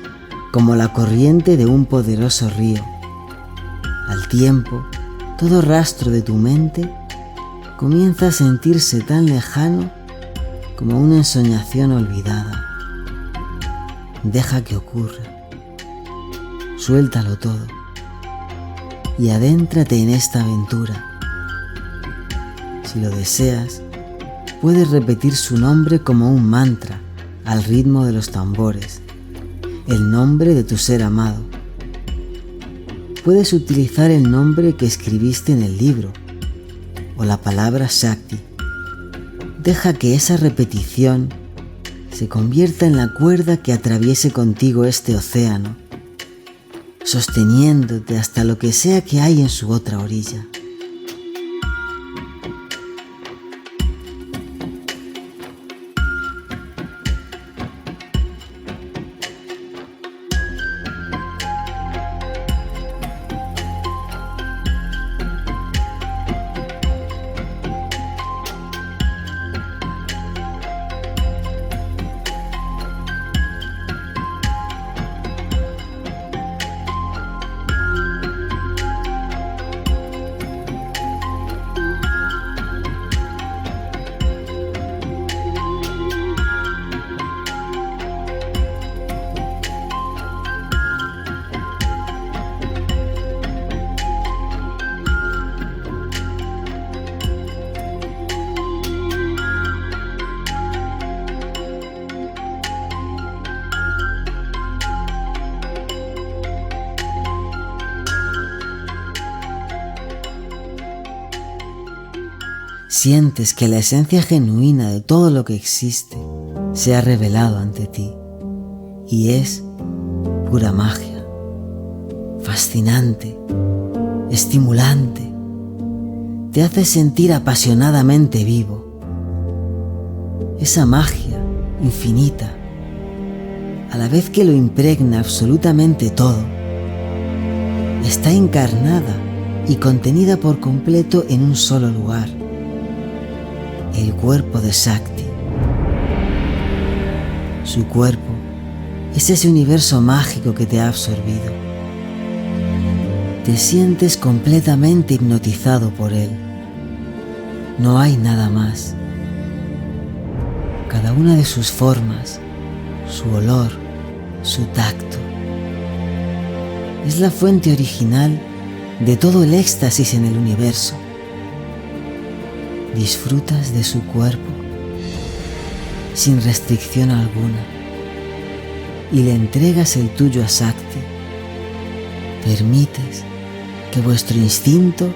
Speaker 1: como la corriente de un poderoso río. Al tiempo, todo rastro de tu mente comienza a sentirse tan lejano como una ensoñación olvidada. Deja que ocurra. Suéltalo todo y adéntrate en esta aventura. Si lo deseas, puedes repetir su nombre como un mantra al ritmo de los tambores, el nombre de tu ser amado. Puedes utilizar el nombre que escribiste en el libro o la palabra Shakti. Deja que esa repetición se convierta en la cuerda que atraviese contigo este océano, sosteniéndote hasta lo que sea que hay en su otra orilla. Sientes que la esencia genuina de todo lo que existe se ha revelado ante ti y es pura magia, fascinante, estimulante. Te hace sentir apasionadamente vivo. Esa magia infinita, a la vez que lo impregna absolutamente todo, está encarnada y contenida por completo en un solo lugar: el cuerpo de Shakti. Su cuerpo es ese universo mágico que te ha absorbido. Te sientes completamente hipnotizado por él. No hay nada más. Cada una de sus formas, su olor, su tacto, es la fuente original de todo el éxtasis en el universo. Disfrutas de su cuerpo sin restricción alguna y le entregas el tuyo a Shakti. Permites que vuestro instinto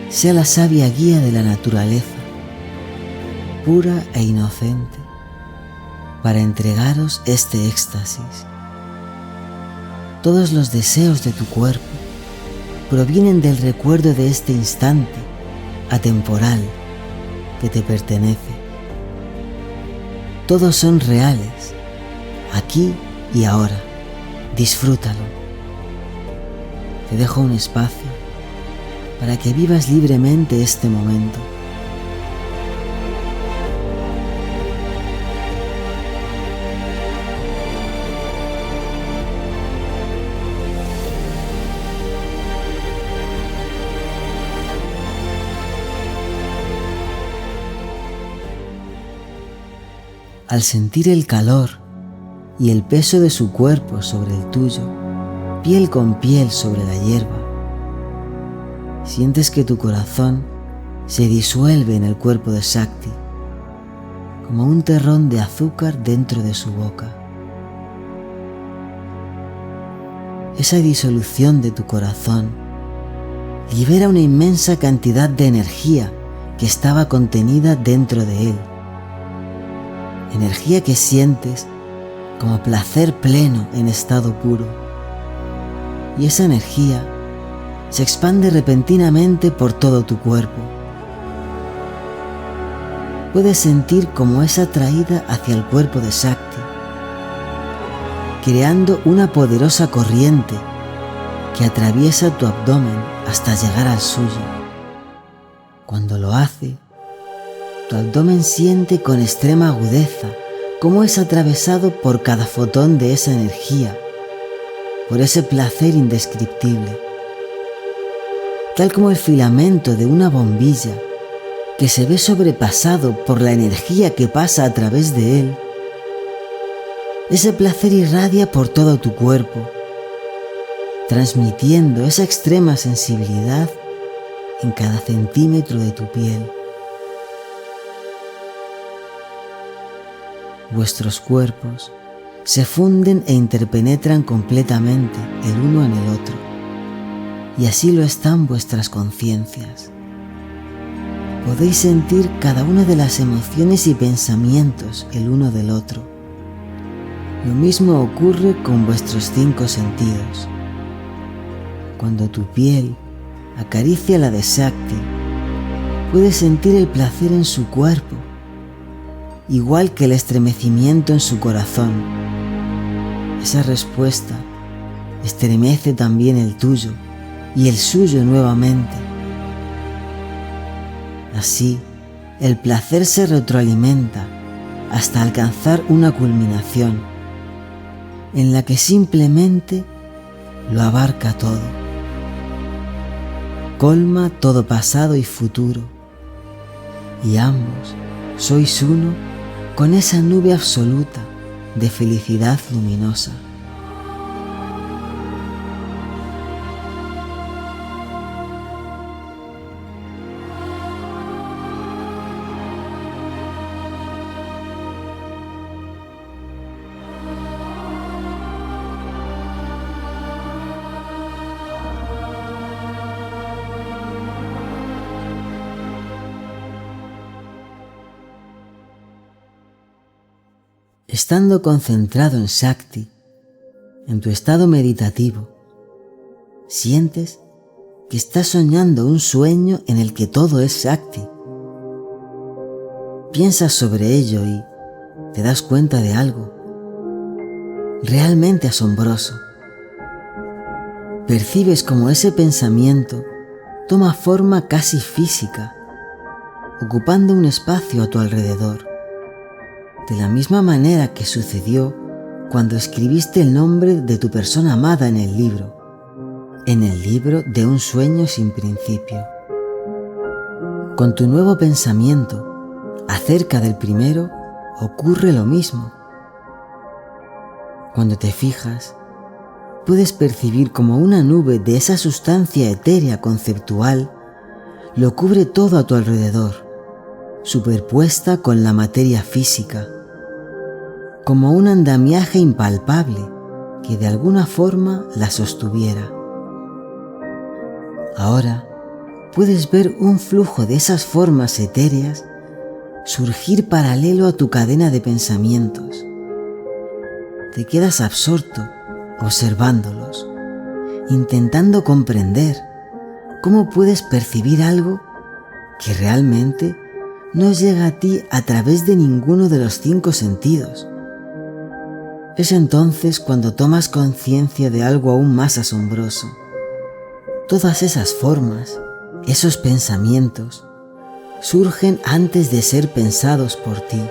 Speaker 1: sea la sabia guía de la naturaleza, pura e inocente, para entregaros este éxtasis. Todos los deseos de tu cuerpo provienen del recuerdo de este instante atemporal que te pertenece. Todos son reales, aquí y ahora. Disfrútalo. Te dejo un espacio para que vivas libremente este momento. Al sentir el calor y el peso de su cuerpo sobre el tuyo, piel con piel sobre la hierba, sientes que tu corazón se disuelve en el cuerpo de Shakti, como un terrón de azúcar dentro de su boca. Esa disolución de tu corazón libera una inmensa cantidad de energía que estaba contenida dentro de él. Energía que sientes como placer pleno en estado puro. Y esa energía se expande repentinamente por todo tu cuerpo. Puedes sentir cómo es atraída hacia el cuerpo de Shakti, creando una poderosa corriente que atraviesa tu abdomen hasta llegar al suyo. Cuando lo hace, tu abdomen siente con extrema agudeza cómo es atravesado por cada fotón de esa energía, por ese placer indescriptible, tal como el filamento de una bombilla que se ve sobrepasado por la energía que pasa a través de él. Ese placer irradia por todo tu cuerpo, transmitiendo esa extrema sensibilidad en cada centímetro de tu piel. vuestros cuerpos se funden e interpenetran completamente el uno en el otro, y así lo están vuestras conciencias. Podéis sentir cada una de las emociones y pensamientos el uno del otro. Lo mismo ocurre con vuestros 5 sentidos. Cuando tu piel acaricia la de Shakti, puedes sentir el placer en su cuerpo, igual que el estremecimiento en su corazón. Esa respuesta estremece también el tuyo y el suyo nuevamente. Así, el placer se retroalimenta hasta alcanzar una culminación en la que simplemente lo abarca todo. Colma todo pasado y futuro, y ambos sois uno con esa nube absoluta de felicidad luminosa. Estando concentrado en Shakti, en tu estado meditativo, sientes que estás soñando un sueño en el que todo es Shakti. Piensas sobre ello y te das cuenta de algo realmente asombroso. Percibes como ese pensamiento toma forma casi física, ocupando un espacio a tu alrededor, de la misma manera que sucedió cuando escribiste el nombre de tu persona amada en el libro de un sueño sin principio. Con tu nuevo pensamiento acerca del primero ocurre lo mismo. Cuando te fijas, puedes percibir como una nube de esa sustancia etérea conceptual lo cubre todo a tu alrededor, superpuesta con la materia física, como un andamiaje impalpable que de alguna forma la sostuviera. Ahora puedes ver un flujo de esas formas etéreas surgir paralelo a tu cadena de pensamientos. Te quedas absorto observándolos, intentando comprender cómo puedes percibir algo que realmente no llega a ti a través de ninguno de los 5 sentidos. Es entonces cuando tomas conciencia de algo aún más asombroso. Todas esas formas, esos pensamientos, surgen antes de ser pensados por ti.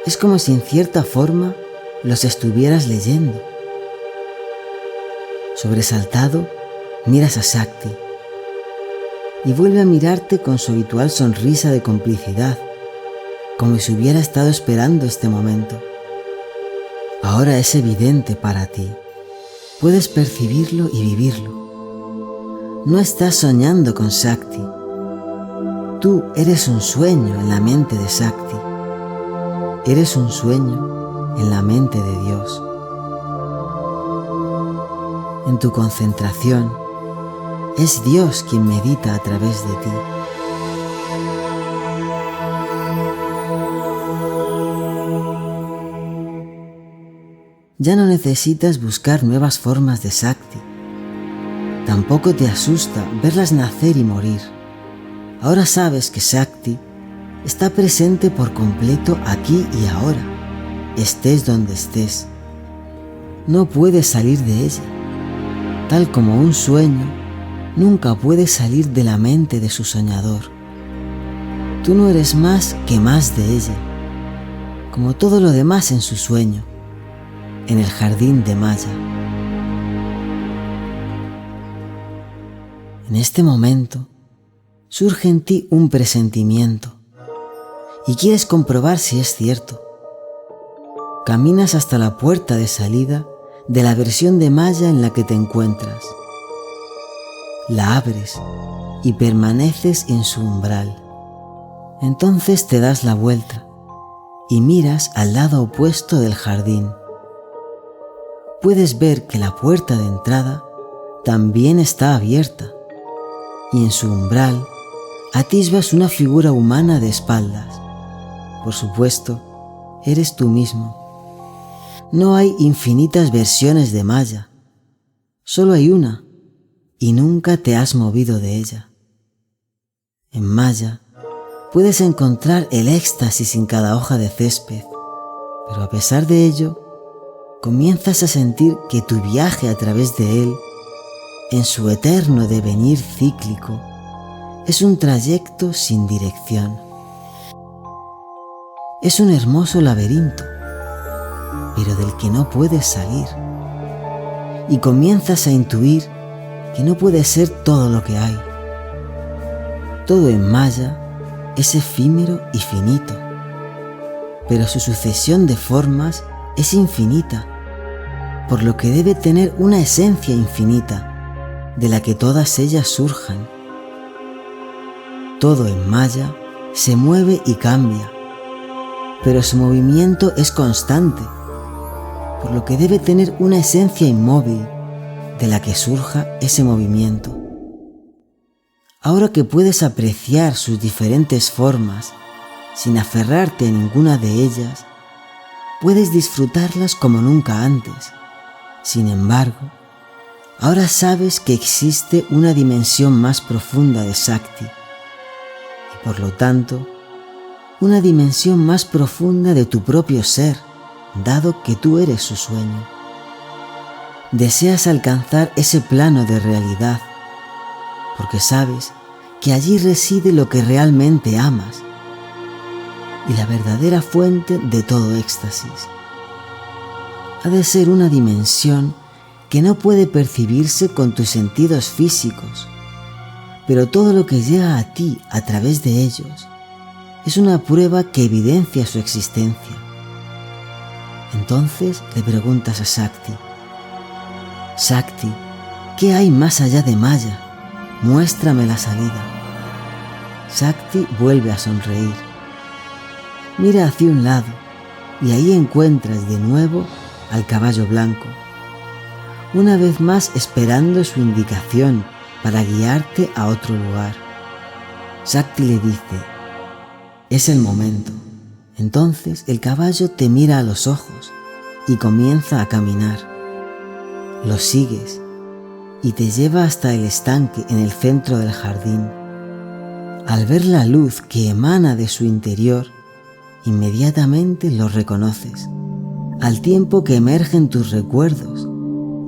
Speaker 1: Es como si en cierta forma los estuvieras leyendo. Sobresaltado, miras a Shakti y vuelve a mirarte con su habitual sonrisa de complicidad, como si hubiera estado esperando este momento. Ahora es evidente para ti. Puedes percibirlo y vivirlo. No estás soñando con Shakti. Tú eres un sueño en la mente de Shakti. Eres un sueño en la mente de Dios. En tu concentración, es Dios quien medita a través de ti. Ya no necesitas buscar nuevas formas de Shakti. Tampoco te asusta verlas nacer y morir. Ahora sabes que Shakti está presente por completo aquí y ahora, estés donde estés. No puedes salir de ella. Tal como un sueño nunca puede salir de la mente de su soñador. Tú no eres más que más de ella, como todo lo demás en su sueño, en el jardín de Maya. En este momento surge en ti un presentimiento y quieres comprobar si es cierto. Caminas hasta la puerta de salida de la versión de Maya en la que te encuentras. La abres y permaneces en su umbral. Entonces te das la vuelta y miras al lado opuesto del jardín. Puedes ver que la puerta de entrada también está abierta y en su umbral atisbas una figura humana de espaldas. Por supuesto, eres tú mismo. No hay infinitas versiones de Maya, solo hay una, y nunca te has movido de ella. En Maya puedes encontrar el éxtasis en cada hoja de césped, pero a pesar de ello, comienzas a sentir que tu viaje a través de él, en su eterno devenir cíclico, es un trayecto sin dirección. Es un hermoso laberinto, pero del que no puedes salir. Y comienzas a intuir que no puede ser todo lo que hay. Todo en Maya es efímero y finito, pero su sucesión de formas es infinita, por lo que debe tener una esencia infinita, de la que todas ellas surjan. Todo en Maya se mueve y cambia, pero su movimiento es constante, por lo que debe tener una esencia inmóvil, de la que surja ese movimiento. Ahora que puedes apreciar sus diferentes formas, sin aferrarte a ninguna de ellas, puedes disfrutarlas como nunca antes. Sin embargo, ahora sabes que existe una dimensión más profunda de Shakti, y por lo tanto, una dimensión más profunda de tu propio ser, dado que tú eres su sueño. Deseas alcanzar ese plano de realidad, porque sabes que allí reside lo que realmente amas y la verdadera fuente de todo éxtasis. Ha de ser una dimensión que no puede percibirse con tus sentidos físicos, pero todo lo que llega a ti a través de ellos es una prueba que evidencia su existencia. Entonces le preguntas a Shakti: Shakti, ¿qué hay más allá de Maya? Muéstrame la salida. Shakti vuelve a sonreír. Mira hacia un lado y ahí encuentras de nuevo al caballo blanco, una vez más esperando su indicación para guiarte a otro lugar. Shakti le dice: es el momento. Entonces el caballo te mira a los ojos y comienza a caminar. Lo sigues y te lleva hasta el estanque en el centro del jardín. Al ver la luz que emana de su interior, inmediatamente lo reconoces, al tiempo que emergen tus recuerdos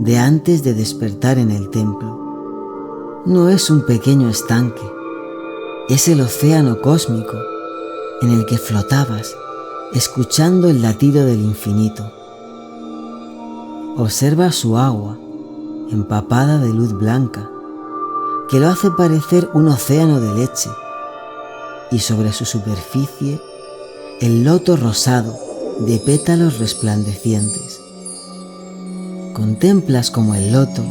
Speaker 1: de antes de despertar en el templo. No es un pequeño estanque, es el océano cósmico en el que flotabas, escuchando el latido del infinito. Observa su agua, empapada de luz blanca, que lo hace parecer un océano de leche, y sobre su superficie el loto rosado de pétalos resplandecientes. Contemplas como el loto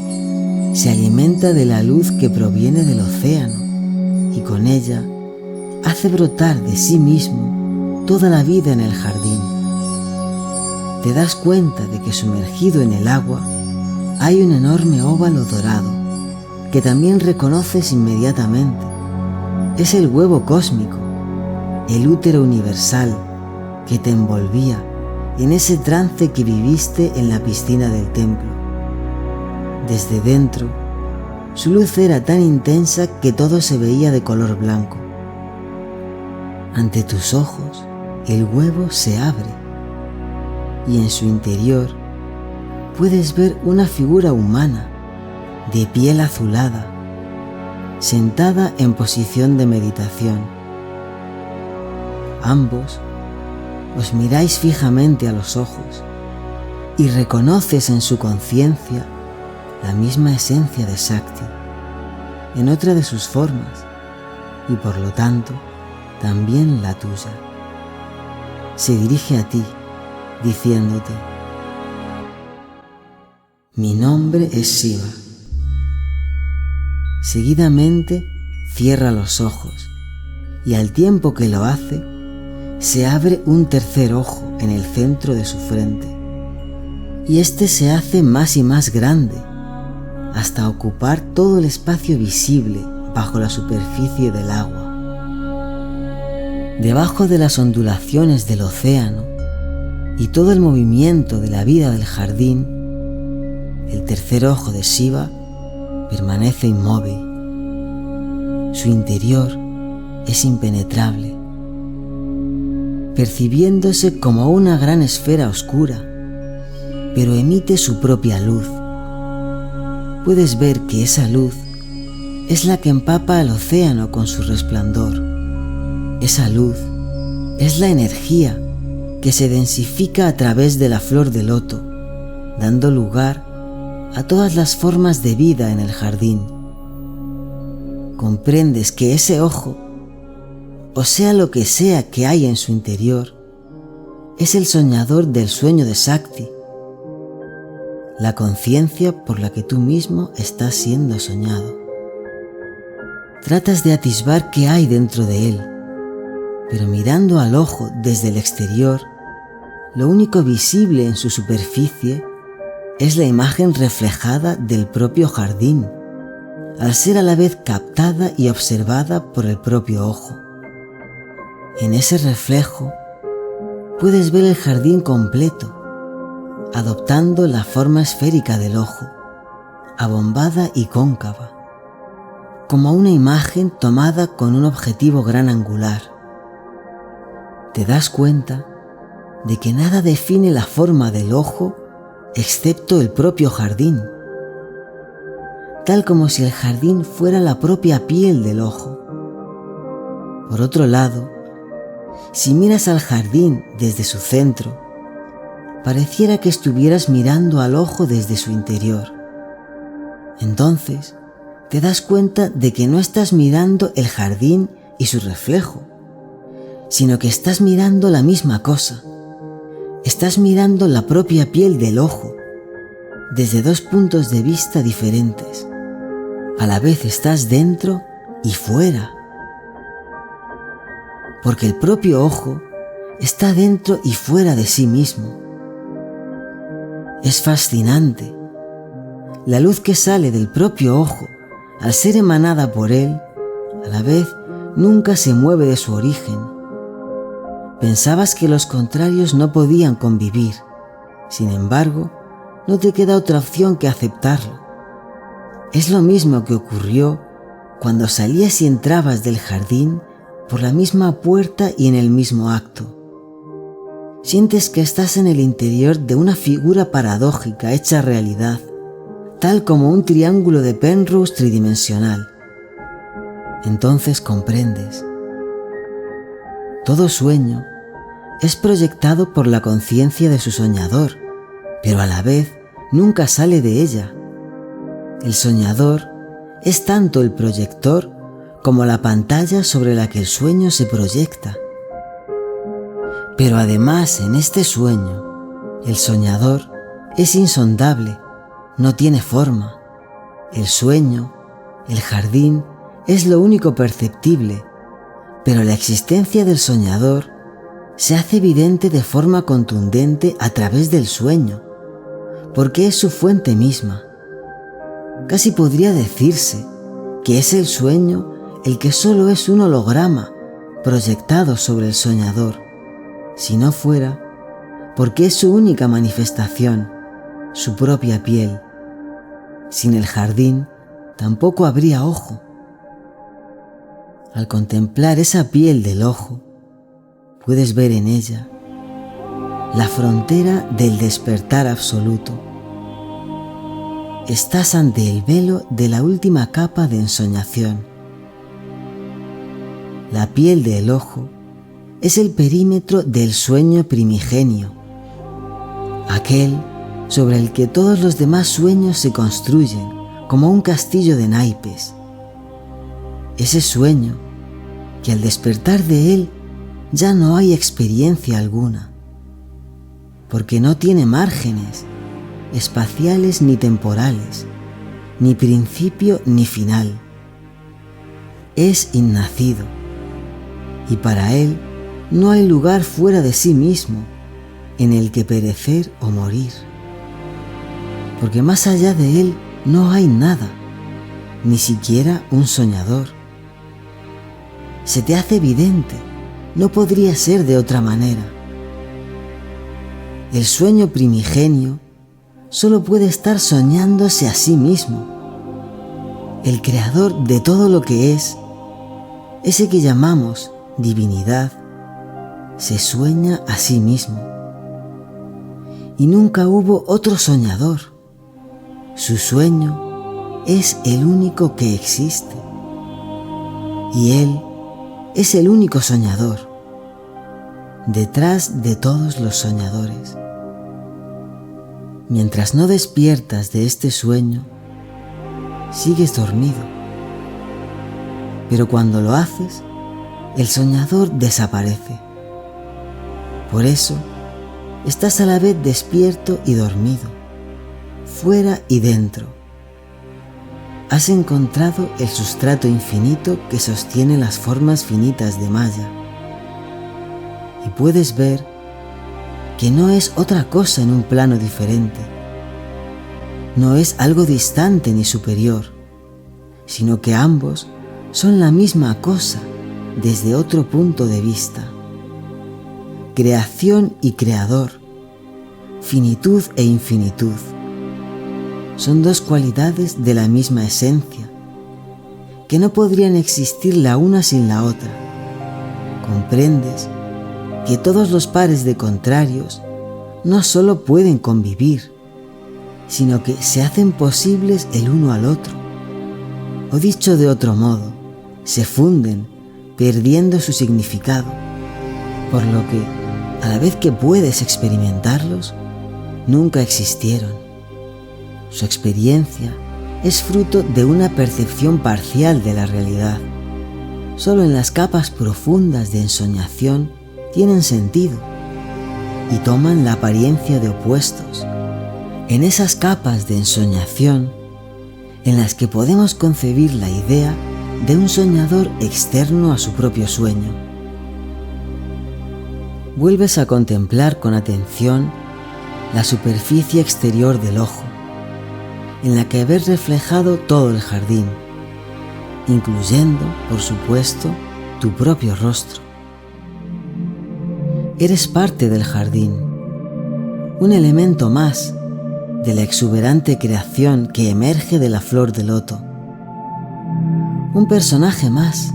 Speaker 1: se alimenta de la luz que proviene del océano y con ella hace brotar de sí mismo toda la vida en el jardín. Te das cuenta de que sumergido en el agua hay un enorme óvalo dorado que también reconoces inmediatamente. Es el huevo cósmico, el útero universal que te envolvía en ese trance que viviste en la piscina del templo. Desde dentro, su luz era tan intensa que todo se veía de color blanco. Ante tus ojos, el huevo se abre y en su interior puedes ver una figura humana de piel azulada, sentada en posición de meditación. Ambos os miráis fijamente a los ojos y reconoces en su conciencia la misma esencia de Shakti, en otra de sus formas, y por lo tanto también la tuya. Se dirige a ti, diciéndote: mi nombre es Shiva. Seguidamente cierra los ojos y al tiempo que lo hace, se abre un tercer ojo en el centro de su frente, y este se hace más y más grande, hasta ocupar todo el espacio visible bajo la superficie del agua. Debajo de las ondulaciones del océano y todo el movimiento de la vida del jardín, el tercer ojo de Shiva permanece inmóvil. Su interior es impenetrable, percibiéndose como una gran esfera oscura, pero emite su propia luz. Puedes ver que esa luz es la que empapa al océano con su resplandor. Esa luz es la energía que se densifica a través de la flor de loto, dando lugar a todas las formas de vida en el jardín. Comprendes que ese ojo, o sea lo que sea que hay en su interior, es el soñador del sueño de Shakti, la conciencia por la que tú mismo estás siendo soñado. Tratas de atisbar qué hay dentro de él, pero mirando al ojo desde el exterior, lo único visible en su superficie es la imagen reflejada del propio jardín, al ser a la vez captada y observada por el propio ojo. En ese reflejo puedes ver el jardín completo, adoptando la forma esférica del ojo, abombada y cóncava, como una imagen tomada con un objetivo gran angular. Te das cuenta de que nada define la forma del ojo excepto el propio jardín, tal como si el jardín fuera la propia piel del ojo. Por otro lado, si miras al jardín desde su centro, pareciera que estuvieras mirando al ojo desde su interior. Entonces, te das cuenta de que no estás mirando el jardín y su reflejo, sino que estás mirando la misma cosa. Estás mirando la propia piel del ojo, desde dos puntos de vista diferentes. A la vez estás dentro y fuera, porque el propio ojo está dentro y fuera de sí mismo. Es fascinante. La luz que sale del propio ojo, al ser emanada por él, a la vez nunca se mueve de su origen. Pensabas que los contrarios no podían convivir. Sin embargo, no te queda otra opción que aceptarlo. Es lo mismo que ocurrió cuando salías y entrabas del jardín por la misma puerta y en el mismo acto. Sientes que estás en el interior de una figura paradójica hecha realidad, tal como un triángulo de Penrose tridimensional. Entonces comprendes. Todo sueño es proyectado por la conciencia de su soñador, pero a la vez nunca sale de ella. El soñador es tanto el proyector como la pantalla sobre la que el sueño se proyecta. Pero además, en este sueño, el soñador es insondable, no tiene forma. El sueño, el jardín, es lo único perceptible, pero la existencia del soñador se hace evidente de forma contundente a través del sueño, porque es su fuente misma. Casi podría decirse que es el sueño el que solo es un holograma proyectado sobre el soñador, si no fuera porque es su única manifestación, su propia piel. Sin el jardín tampoco habría ojo. Al contemplar esa piel del ojo, puedes ver en ella la frontera del despertar absoluto. Estás ante el velo de la última capa de ensoñación. La piel del ojo es el perímetro del sueño primigenio, aquel sobre el que todos los demás sueños se construyen como un castillo de naipes. Ese sueño que al despertar de él ya no hay experiencia alguna, porque no tiene márgenes espaciales ni temporales, ni principio ni final. Es innacido, y para él no hay lugar fuera de sí mismo en el que perecer o morir, porque más allá de él no hay nada, ni siquiera un soñador. Se te hace evidente, no podría ser de otra manera. El sueño primigenio solo puede estar soñándose a sí mismo. El creador de todo lo que es, ese que llamamos divinidad, se sueña a sí mismo. Y nunca hubo otro soñador. Su sueño es el único que existe. Y él es el único soñador, detrás de todos los soñadores. Mientras no despiertas de este sueño, sigues dormido. Pero cuando lo haces, el soñador desaparece. Por eso, estás a la vez despierto y dormido, fuera y dentro. Has encontrado el sustrato infinito que sostiene las formas finitas de Maya. Y puedes ver que no es otra cosa en un plano diferente. No es algo distante ni superior, sino que ambos son la misma cosa desde otro punto de vista. Creación y creador, finitud e infinitud, son dos cualidades de la misma esencia, que no podrían existir la una sin la otra. Comprendes que todos los pares de contrarios no solo pueden convivir, sino que se hacen posibles el uno al otro, o dicho de otro modo, se funden, perdiendo su significado, por lo que, a la vez que puedes experimentarlos, nunca existieron. Su experiencia es fruto de una percepción parcial de la realidad. Solo en las capas profundas de ensoñación tienen sentido y toman la apariencia de opuestos. En esas capas de ensoñación, en las que podemos concebir la idea de un soñador externo a su propio sueño. Vuelves a contemplar con atención la superficie exterior del ojo, en la que ves reflejado todo el jardín, incluyendo, por supuesto, tu propio rostro. Eres parte del jardín, un elemento más de la exuberante creación que emerge de la flor de loto. Un personaje más,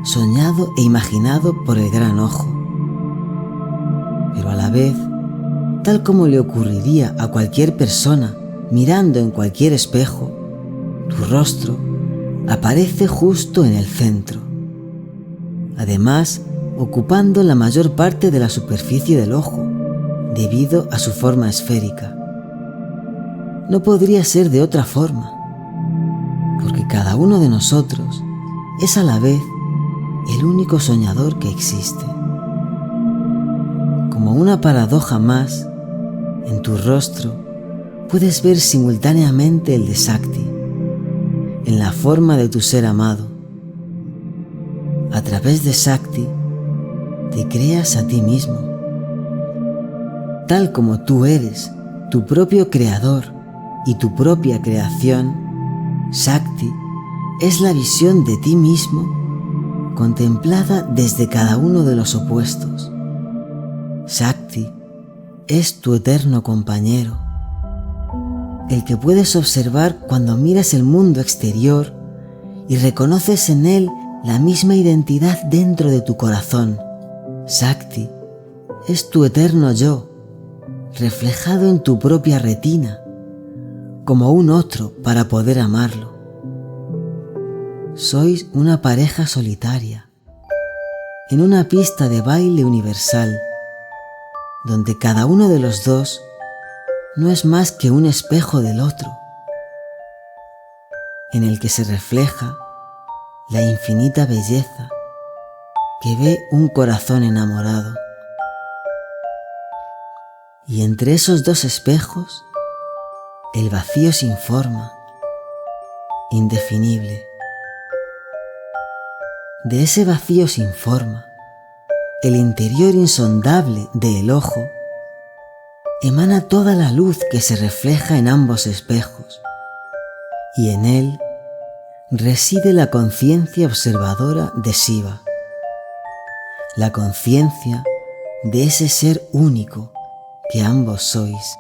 Speaker 1: soñado e imaginado por el gran ojo. Pero a la vez, tal como le ocurriría a cualquier persona mirando en cualquier espejo, tu rostro aparece justo en el centro, además ocupando la mayor parte de la superficie del ojo, debido a su forma esférica. No podría ser de otra forma, porque cada uno de nosotros es a la vez el único soñador que existe. Como una paradoja más, en tu rostro puedes ver simultáneamente el de Shakti, en la forma de tu ser amado. A través de Shakti, te creas a ti mismo. Tal como tú eres tu propio creador y tu propia creación, Shakti es la visión de ti mismo contemplada desde cada uno de los opuestos. Shakti es tu eterno compañero, el que puedes observar cuando miras el mundo exterior y reconoces en él la misma identidad dentro de tu corazón. Shakti es tu eterno yo, reflejado en tu propia retina, como un otro para poder amarlo. Sois una pareja solitaria, en una pista de baile universal, donde cada uno de los dos no es más que un espejo del otro, en el que se refleja la infinita belleza que ve un corazón enamorado. Y entre esos dos espejos, el vacío sin forma, indefinible. De ese vacío sin forma, el interior insondable del ojo, emana toda la luz que se refleja en ambos espejos, y en él reside la conciencia observadora de Shiva, la conciencia de ese ser único que ambos sois.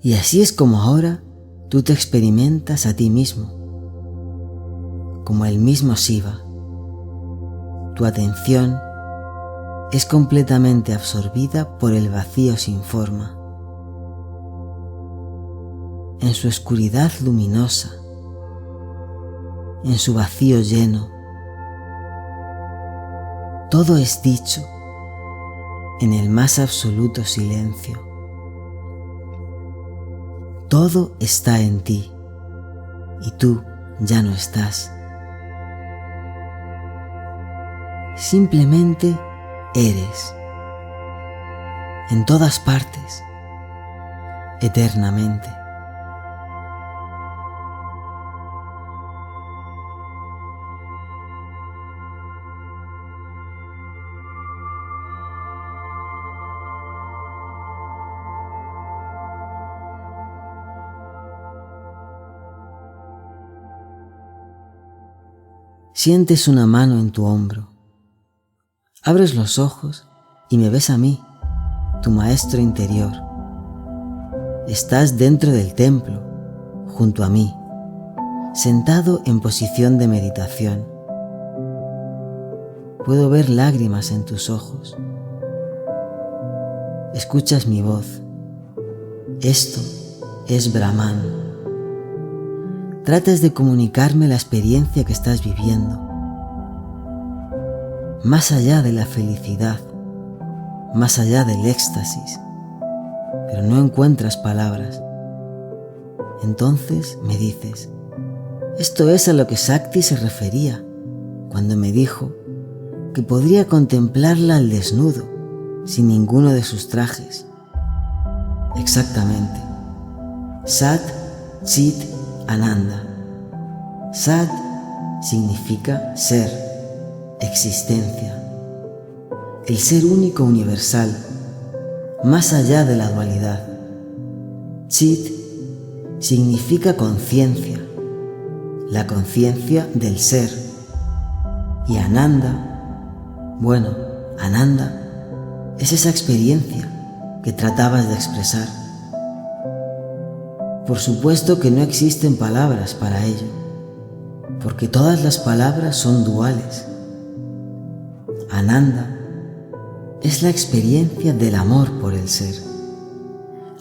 Speaker 1: Y así es como ahora tú te experimentas a ti mismo, como el mismo Shiva. Tu atención es completamente absorbida por el vacío sin forma. En su oscuridad luminosa, en su vacío lleno, todo es dicho en el más absoluto silencio. Todo está en ti y tú ya no estás. Simplemente eres, en todas partes, eternamente. Sientes una mano en tu hombro. Abres los ojos y me ves a mí, tu maestro interior. Estás dentro del templo, junto a mí, sentado en posición de meditación. Puedo ver lágrimas en tus ojos. Escuchas mi voz. Esto es Brahman. Tratas de comunicarme la experiencia que estás viviendo. Más allá de la felicidad, más allá del éxtasis, pero no encuentras palabras. Entonces me dices, esto es a lo que Shakti se refería cuando me dijo que podría contemplarla al desnudo, sin ninguno de sus trajes. Exactamente. Sat, Chit, Ananda. Sat significa ser, existencia, el ser único universal, más allá de la dualidad. Chit significa conciencia, la conciencia del ser. Y Ananda, bueno, Ananda es esa experiencia que tratabas de expresar. Por supuesto que no existen palabras para ello, porque todas las palabras son duales. Ananda es la experiencia del amor por el ser.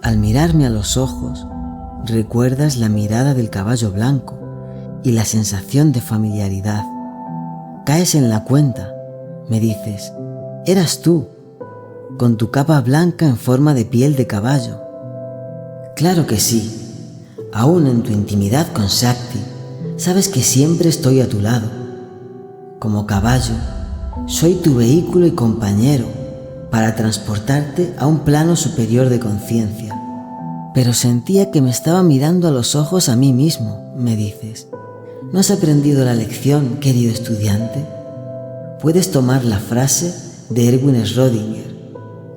Speaker 1: Al mirarme a los ojos, recuerdas la mirada del caballo blanco y la sensación de familiaridad. Caes en la cuenta, me dices, eras tú, con tu capa blanca en forma de piel de caballo. Claro que sí. Aún en tu intimidad con Shakti, sabes que siempre estoy a tu lado. Como caballo, soy tu vehículo y compañero para transportarte a un plano superior de conciencia. Pero sentía que me estaba mirando a los ojos a mí mismo, me dices. ¿No has aprendido la lección, querido estudiante? Puedes tomar la frase de Erwin Schrödinger.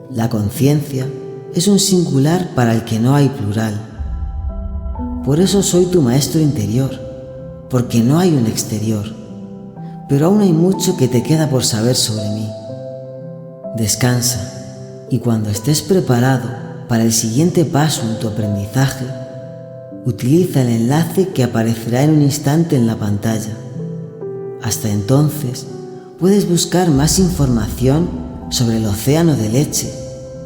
Speaker 1: La conciencia es un singular para el que no hay plural. Por eso soy tu maestro interior, porque no hay un exterior, pero aún hay mucho que te queda por saber sobre mí. Descansa y cuando estés preparado para el siguiente paso en tu aprendizaje, utiliza el enlace que aparecerá en un instante en la pantalla. Hasta entonces, puedes buscar más información sobre el océano de leche,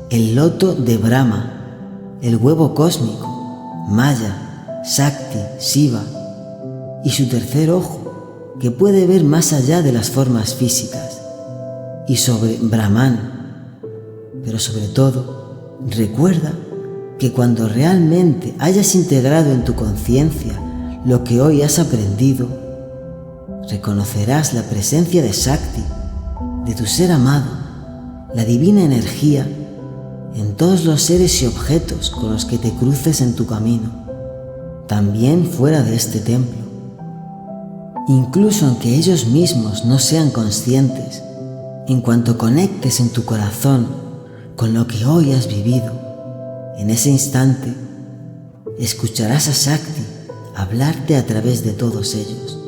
Speaker 1: el loto de Brahma, el huevo cósmico, Maya, Shakti, Shiva y su tercer ojo, que puede ver más allá de las formas físicas, y sobre Brahman. Pero sobre todo, recuerda que cuando realmente hayas integrado en tu conciencia lo que hoy has aprendido, reconocerás la presencia de Shakti, de tu ser amado, la divina energía, en todos los seres y objetos con los que te cruces en tu camino, también fuera de este templo. Incluso aunque ellos mismos no sean conscientes, en cuanto conectes en tu corazón con lo que hoy has vivido, en ese instante escucharás a Shakti hablarte a través de todos ellos.